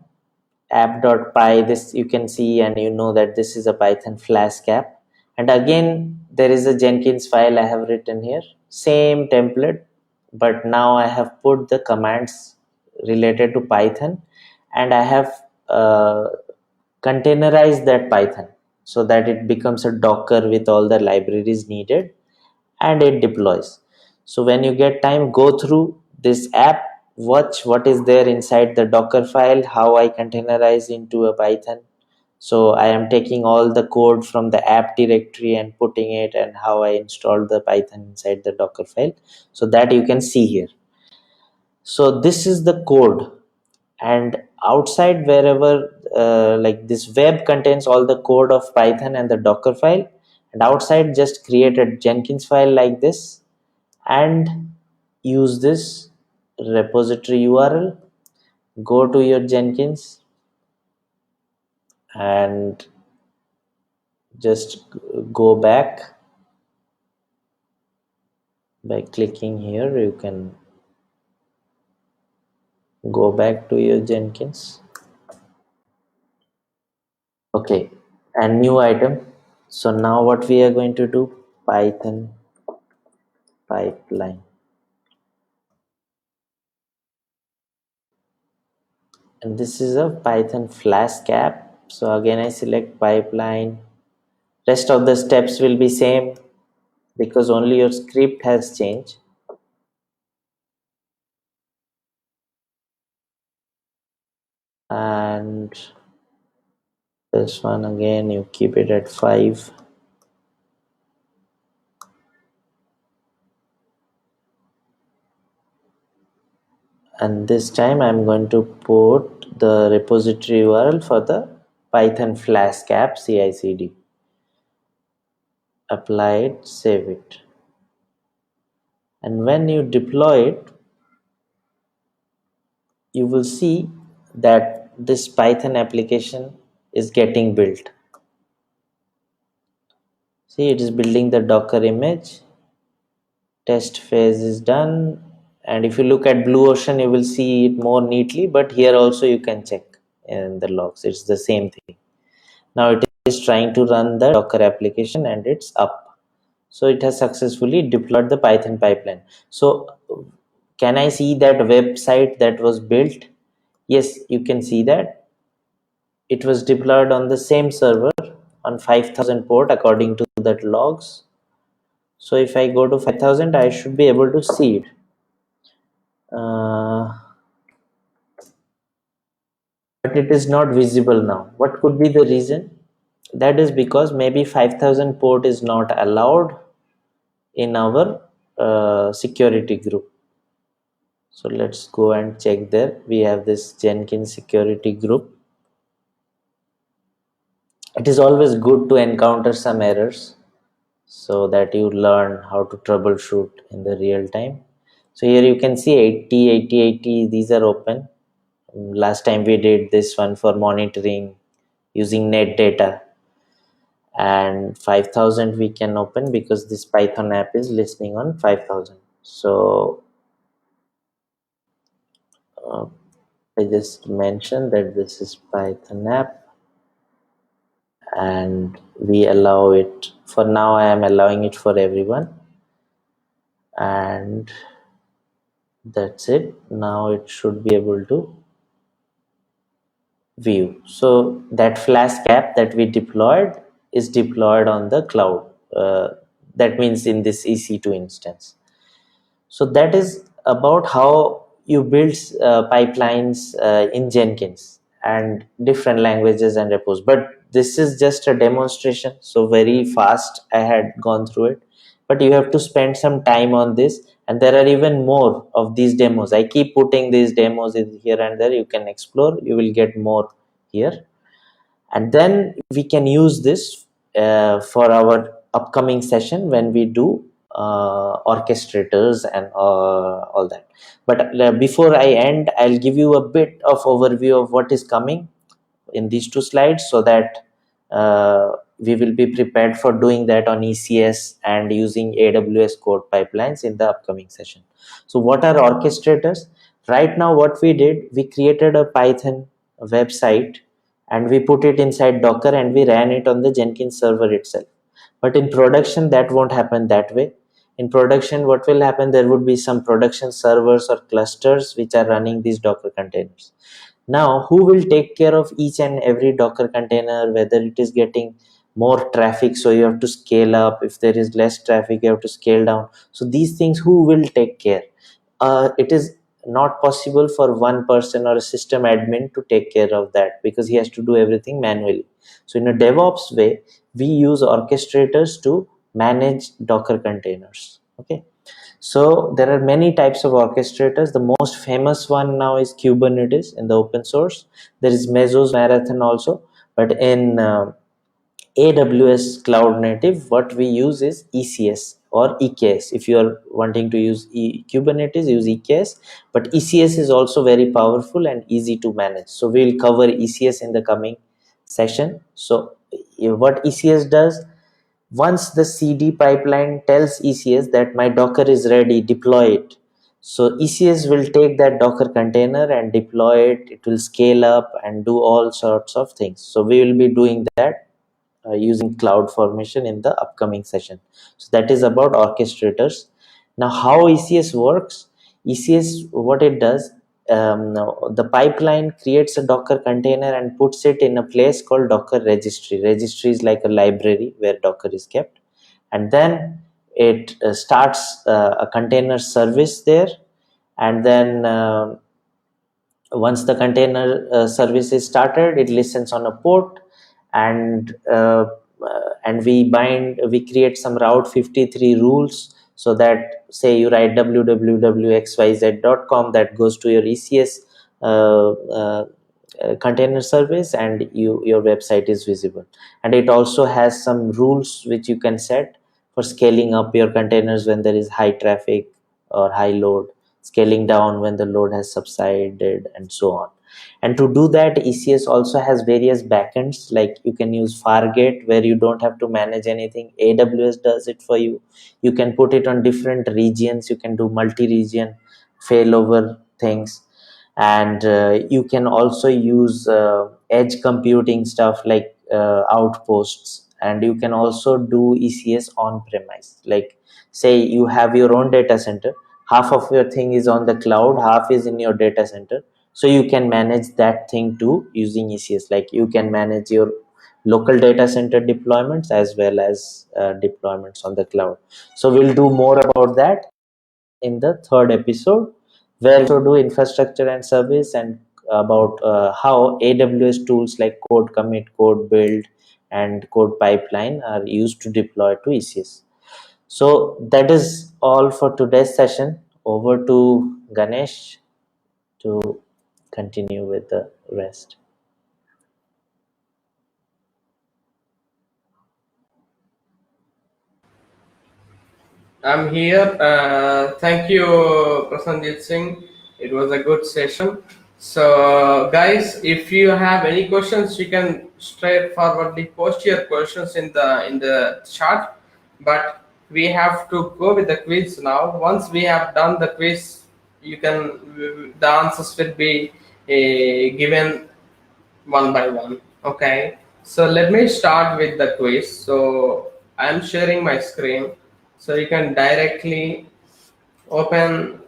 app.py. This you can see, and you know that this is a Python Flask app. And again, there is a Jenkins file I have written here, same template, but now I have put the commands related to Python, and I have containerized that Python so that it becomes a Docker with all the libraries needed, and it deploys. So when you get time, go through this app, watch what is there inside the Docker file, how I containerize into a Python. So I am taking all the code from the app directory and putting it, and how I installed the Python inside the Docker file, so that you can see here. So this is the code, and outside wherever like this web contains all the code of Python and the Docker file, and outside just create a Jenkins file like this and use this repository URL, go to your Jenkins and just go back by clicking here. You can go back to your Jenkins. Okay, and new item. So now what we are going to do, Python pipeline, and this is a Python Flask app. So again I select pipeline. Rest of the steps will be same because only your script has changed. and this one again you keep it at 5. And this time I'm going to put the repository URL for the Python Flask app CI/CD. Apply it, save it. And when you deploy it, you will see that this Python application is getting built. See, it is building the Docker image. Test phase is done. And if you look at Blue Ocean, you will see it more neatly, but here also you can check in the logs. It's the same thing. Now it is trying to run the Docker application and it's up. So it has successfully deployed the Python pipeline. So can I see that website that was built? Yes, you can see that it was deployed on the same server on 5000 port according to that logs. So if I go to 5000, I should be able to see it. But it is not visible now. What could be the reason? That is because maybe 5000 port is not allowed in our security group. So let's go and check there. We have this Jenkins security group. It is always good to encounter some errors so that you learn how to troubleshoot in the real time. So here you can see 80, 80, 80, these are open. Last time we did this one for monitoring using net data, and 5000 we can open because this Python app is listening on 5000. So I just mentioned that this is Python app and we allow it. For now I am allowing it for everyone, and that's it. Now it should be able to view. So that Flask app that we deployed is deployed on the cloud. That means in this EC2 instance. So that is about how you build pipelines in Jenkins and different languages and repos. But this is just a demonstration, so very fast I had gone through it. But you have to spend some time on this, and there are even more of these demos. I keep putting these demos in here and there. You can explore, you will get more here. And then we can use this for our upcoming session when we do orchestrators and all that. But before I end, I'll give you a bit of overview of what is coming in these two slides, so that we will be prepared for doing that on ECS and using AWS code pipelines in the upcoming session. So what are orchestrators? Right now what we did, we created a Python website and we put it inside Docker and we ran it on the Jenkins server itself. But in production that won't happen that way. In production what will happen, there would be some production servers or clusters which are running these Docker containers. Now who will take care of each and every Docker container, whether it is getting more traffic, so you have to scale up. If there is less traffic, you have to scale down. So these things, who will take care? It is not possible for one person or a system admin to take care of that, because he has to do everything manually. So in a DevOps way, we use orchestrators to manage Docker containers. Okay. So there are many types of orchestrators. The most famous one now is Kubernetes in the open source. There is Mesos, Marathon also. But in AWS Cloud Native, what we use is ECS or EKS. If you are wanting to use Kubernetes, use EKS. But ECS is also very powerful and easy to manage. So we will cover ECS in the coming session. So what ECS does, once the CD pipeline tells ECS that my Docker is ready, deploy it. So ECS will take that Docker container and deploy it. It will scale up and do all sorts of things. So we will be doing that using CloudFormation in the upcoming session. So that is about orchestrators. Now how ECS works? ECS, what it does, the pipeline creates a Docker container and puts it in a place called Docker registry. Registry is like a library where Docker is kept, and then it starts a container service there, and then Once the container service is started, it listens on a port, and we create some route 53 rules, so that say you write www.xyz.com, that goes to your ECS container service, and your website is visible. And it also has some rules which you can set for scaling up your containers when there is high traffic or high load, scaling down when the load has subsided, and so on. And to do that, ECS also has various backends, like you can use Fargate, where you don't have to manage anything. AWS does it for you. You can put it on different regions. You can do multi-region failover things. And you can also use edge computing stuff like outposts. And you can also do ECS on premise. Like, say you have your own data center, half of your thing is on the cloud, half is in your data center. So you can manage that thing too using ECS. Like, you can manage your local data center deployments as well as deployments on the cloud. So we'll do more about that in the third episode, where we also do infrastructure and service, and about how AWS tools like code commit, code build, and code pipeline are used to deploy to ECS. So that is all for today's session. Over to Ganesh to continue with the rest. I'm here. Thank you, Prasanjit Singh. It was a good session. So, guys, if you have any questions, you can straightforwardly post your questions in the chat. But we have to go with the quiz now. Once we have done the quiz, the answers will be given one by one. Okay. So let me start with the quiz. So I'm sharing my screen, so you can directly open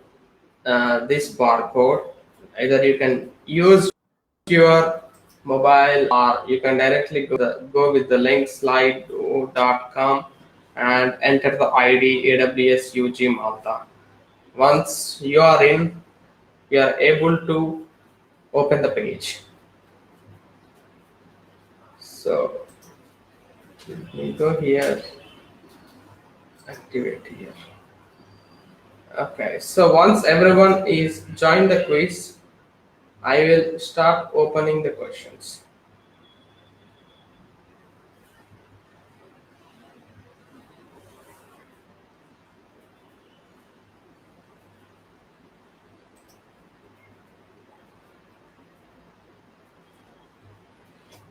this barcode. Either you can use your mobile, or you can directly go with the link slide.com and enter the ID AWS UG Malta. Once you are in, you are able to open the page. So let me go here, activate here. Okay, so once everyone is joined the quiz, I will start opening the questions.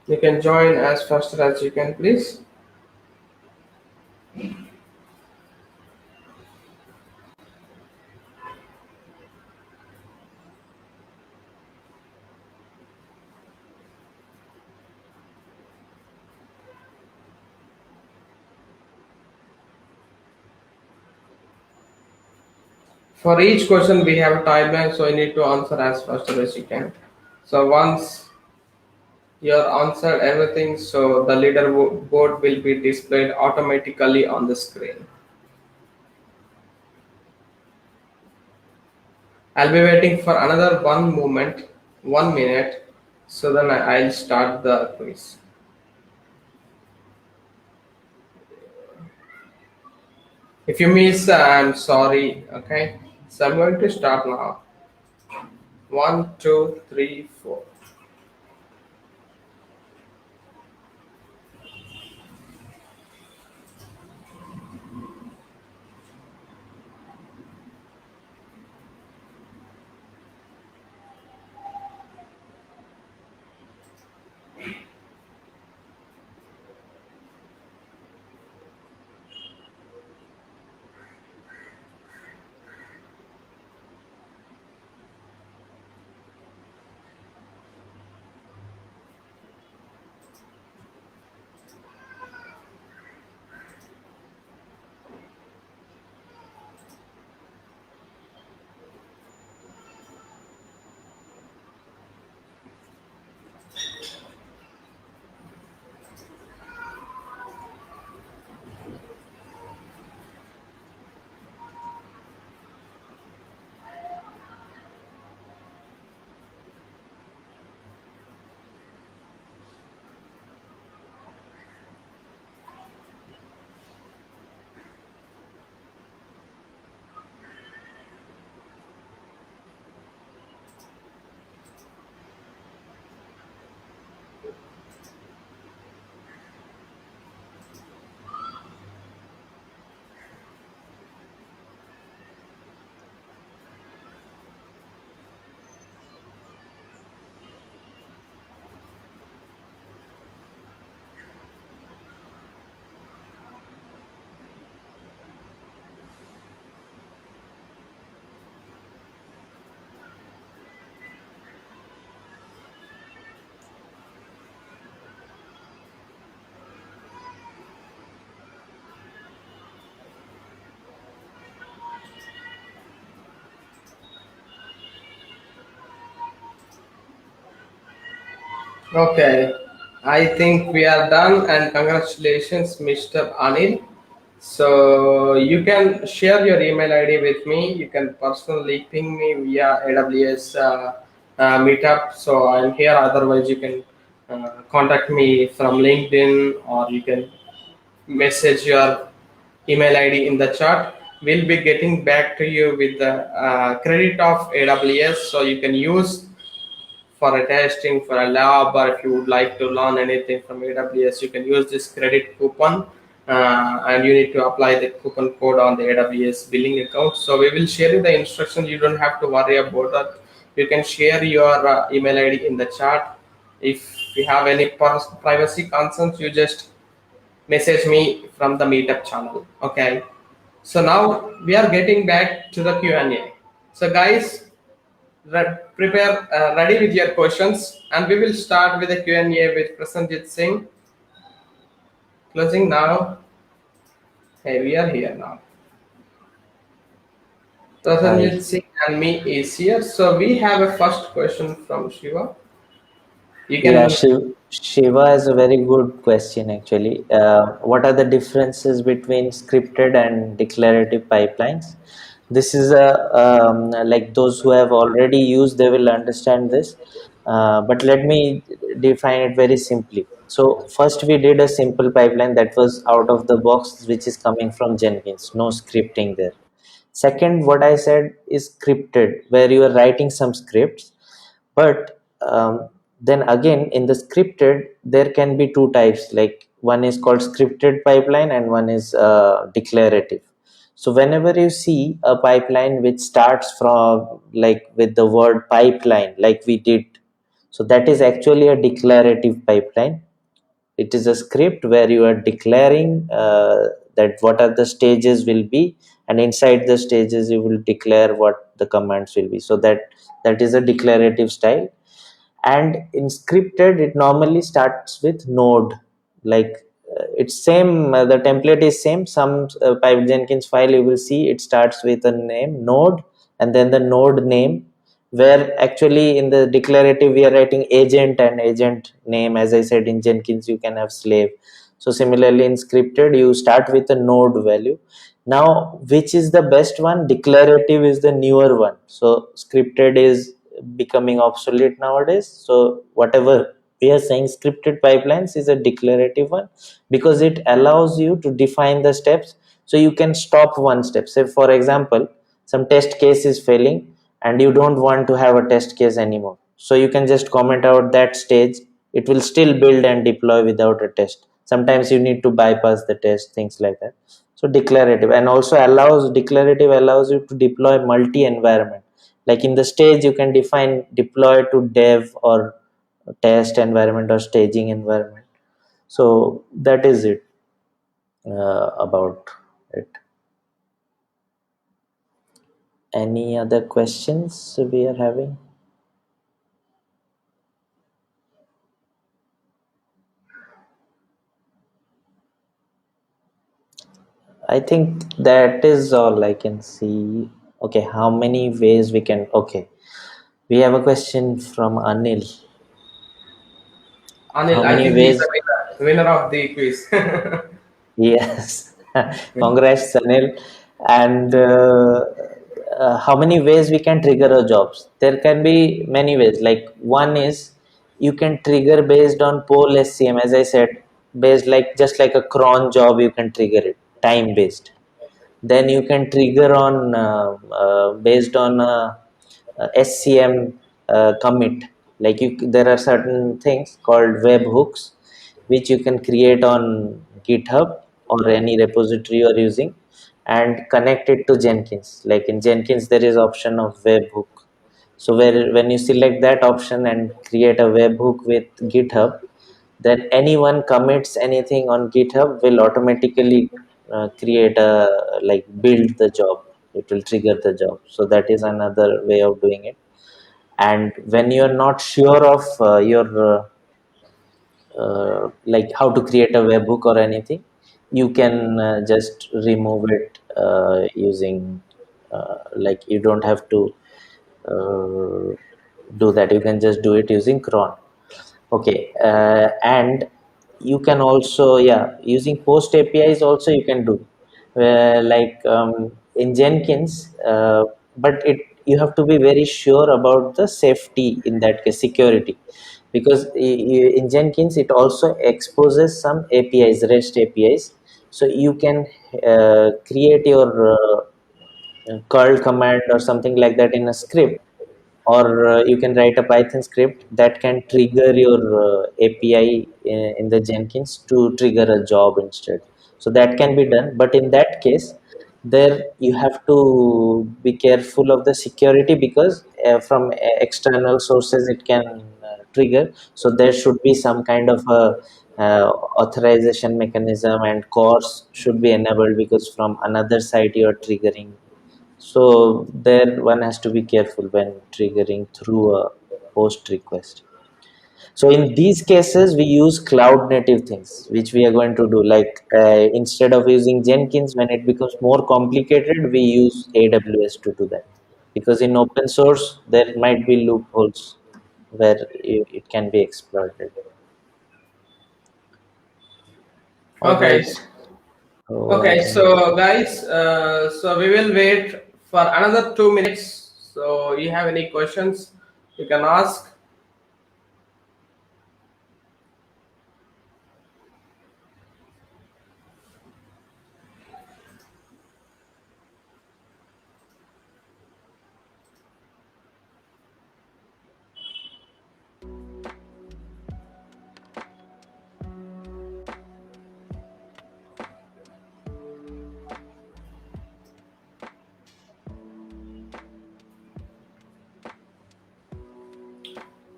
You can join as fast as you can, please. For each question, we have a timeline, so you need to answer as fast as you can. So once you have answered everything, so the leaderboard will be displayed automatically on the screen. I'll be waiting for another 1 minute, so then I'll start the quiz. If you miss, I'm sorry. Okay, so I'm going to start now. 1, 2, 3, 4. Okay, I think we are done, and congratulations, Mr. Anil. So you can share your email ID with me. You can personally ping me via AWS Meetup. So I'm here. Otherwise, you can contact me from LinkedIn, or you can message your email ID in the chat. We'll be getting back to you with the credit of AWS, so you can use for a testing, for a lab, or if you would like to learn anything from AWS, you can use this credit coupon, and you need to apply the coupon code on the AWS billing account. So we will share you the instructions. You don't have to worry about that. You can share your email ID in the chat. If you have any privacy concerns, you just message me from the meetup channel. Okay. So now we are getting back to the Q&A. So guys, prepare ready with your questions, and we will start with the Q&A with Prasanjit Singh. Closing now. Hey, we are here now. Prasanjit Hi. Singh and me is here. So we have a first question from Shiva. You Yeah, can. Shiva has a very good question actually. What are the differences between scripted and declarative pipelines? This is a like those who have already used, they will understand this. But let me define it very simply. So first we did a simple pipeline that was out of the box, which is coming from Jenkins, no scripting there. Second, what I said is scripted, where you are writing some scripts, but then again in the scripted there can be two types, like one is called scripted pipeline and one is declarative. So whenever you see a pipeline which starts from like with the word pipeline like we did, so that is actually a declarative pipeline. It is a script where you are declaring that what are the stages will be, and inside the stages you will declare what the commands will be. So that is a declarative style. And in scripted it normally starts with node, like it's same, the template is same. Some pipe Jenkins file you will see it starts with a name node and then the node name, where actually in the declarative we are writing agent and agent name. As I said, in Jenkins you can have slave. So similarly in scripted you start with a node value. Now which is the best one? Declarative is the newer one. So scripted is becoming obsolete nowadays. So whatever we are saying, scripted pipelines is a declarative one, because it allows you to define the steps. So you can stop one step. Say for example, some test case is failing and you don't want to have a test case anymore, so you can just comment out that stage. It will still build and deploy without a test. Sometimes you need to bypass the test, things like that. So declarative, and also allows declarative allows you to deploy multi environment. Like in the stage you can define deploy to dev or test environment or staging environment. So that is it about it. Any other questions we are having? I think that is all I can see. Okay, how many ways we can? Okay, we have a question from Anil. Anil, How I many think he is the ways? winner of the quiz. Yes, congrats, Anil. And how many ways we can trigger our jobs? There can be many ways. Like one is you can trigger based on poll SCM, as I said, based like just like a cron job, you can trigger it time based. Then you can trigger on based on SCM commit. Like there are certain things called web hooks which you can create on GitHub or any repository you are using and connect it to Jenkins. Like in Jenkins there is option of web hook. So where when you select that option and create a web hook with GitHub, then anyone commits anything on GitHub will automatically create a like build the job. It will trigger the job. So that is another way of doing it. And when you are not sure of your like how to create a webhook or anything, you can just remove it using like you don't have to uh, do that. You can just do it using cron. Okay, and you can also, using post APIs also you can do, like in Jenkins, but you have to be very sure about the safety in that case, security, because in Jenkins it also exposes some APIs, REST APIs, so you can create your curl command or something like that in a script, or you can write a Python script that can trigger your API in the Jenkins to trigger a job instead. So that can be done, but in that case, there you have to be careful of the security, because from external sources it can trigger. So there should be some kind of a authorization mechanism, and course should be enabled, because from another site you are triggering. So there one has to be careful when triggering through a post request. So in these cases, we use cloud native things, which we are going to do. Like instead of using Jenkins, when it becomes more complicated, we use AWS to do that. Because in open source, there might be loopholes where it can be exploited. All Okay. right. So I Okay, think, so guys, so we will wait for another 2 minutes. So you have any questions, you can ask.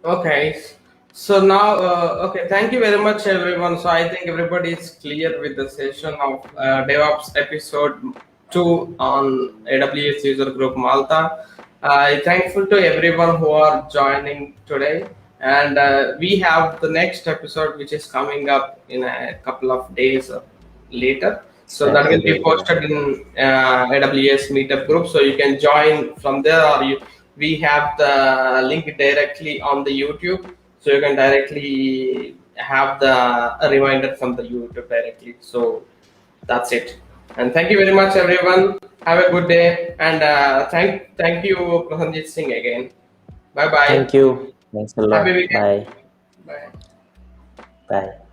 Okay, so now, okay, thank you very much, everyone. So I think everybody is clear with the session of DevOps episode 2 on AWS User Group Malta. I'm thankful to everyone who are joining today, and we have the next episode which is coming up in a couple of days later. So that will be Saturday, yeah. posted in AWS Meetup group, so you can join from there, or we have the link directly on the YouTube, so you can directly have the a reminder from the YouTube directly. So that's it, and thank you very much, everyone. Have a good day, and thank you, Prasanjit Singh, again. Bye bye. Thank you. Thanks a Happy lot. weekend. Bye. Bye. Bye.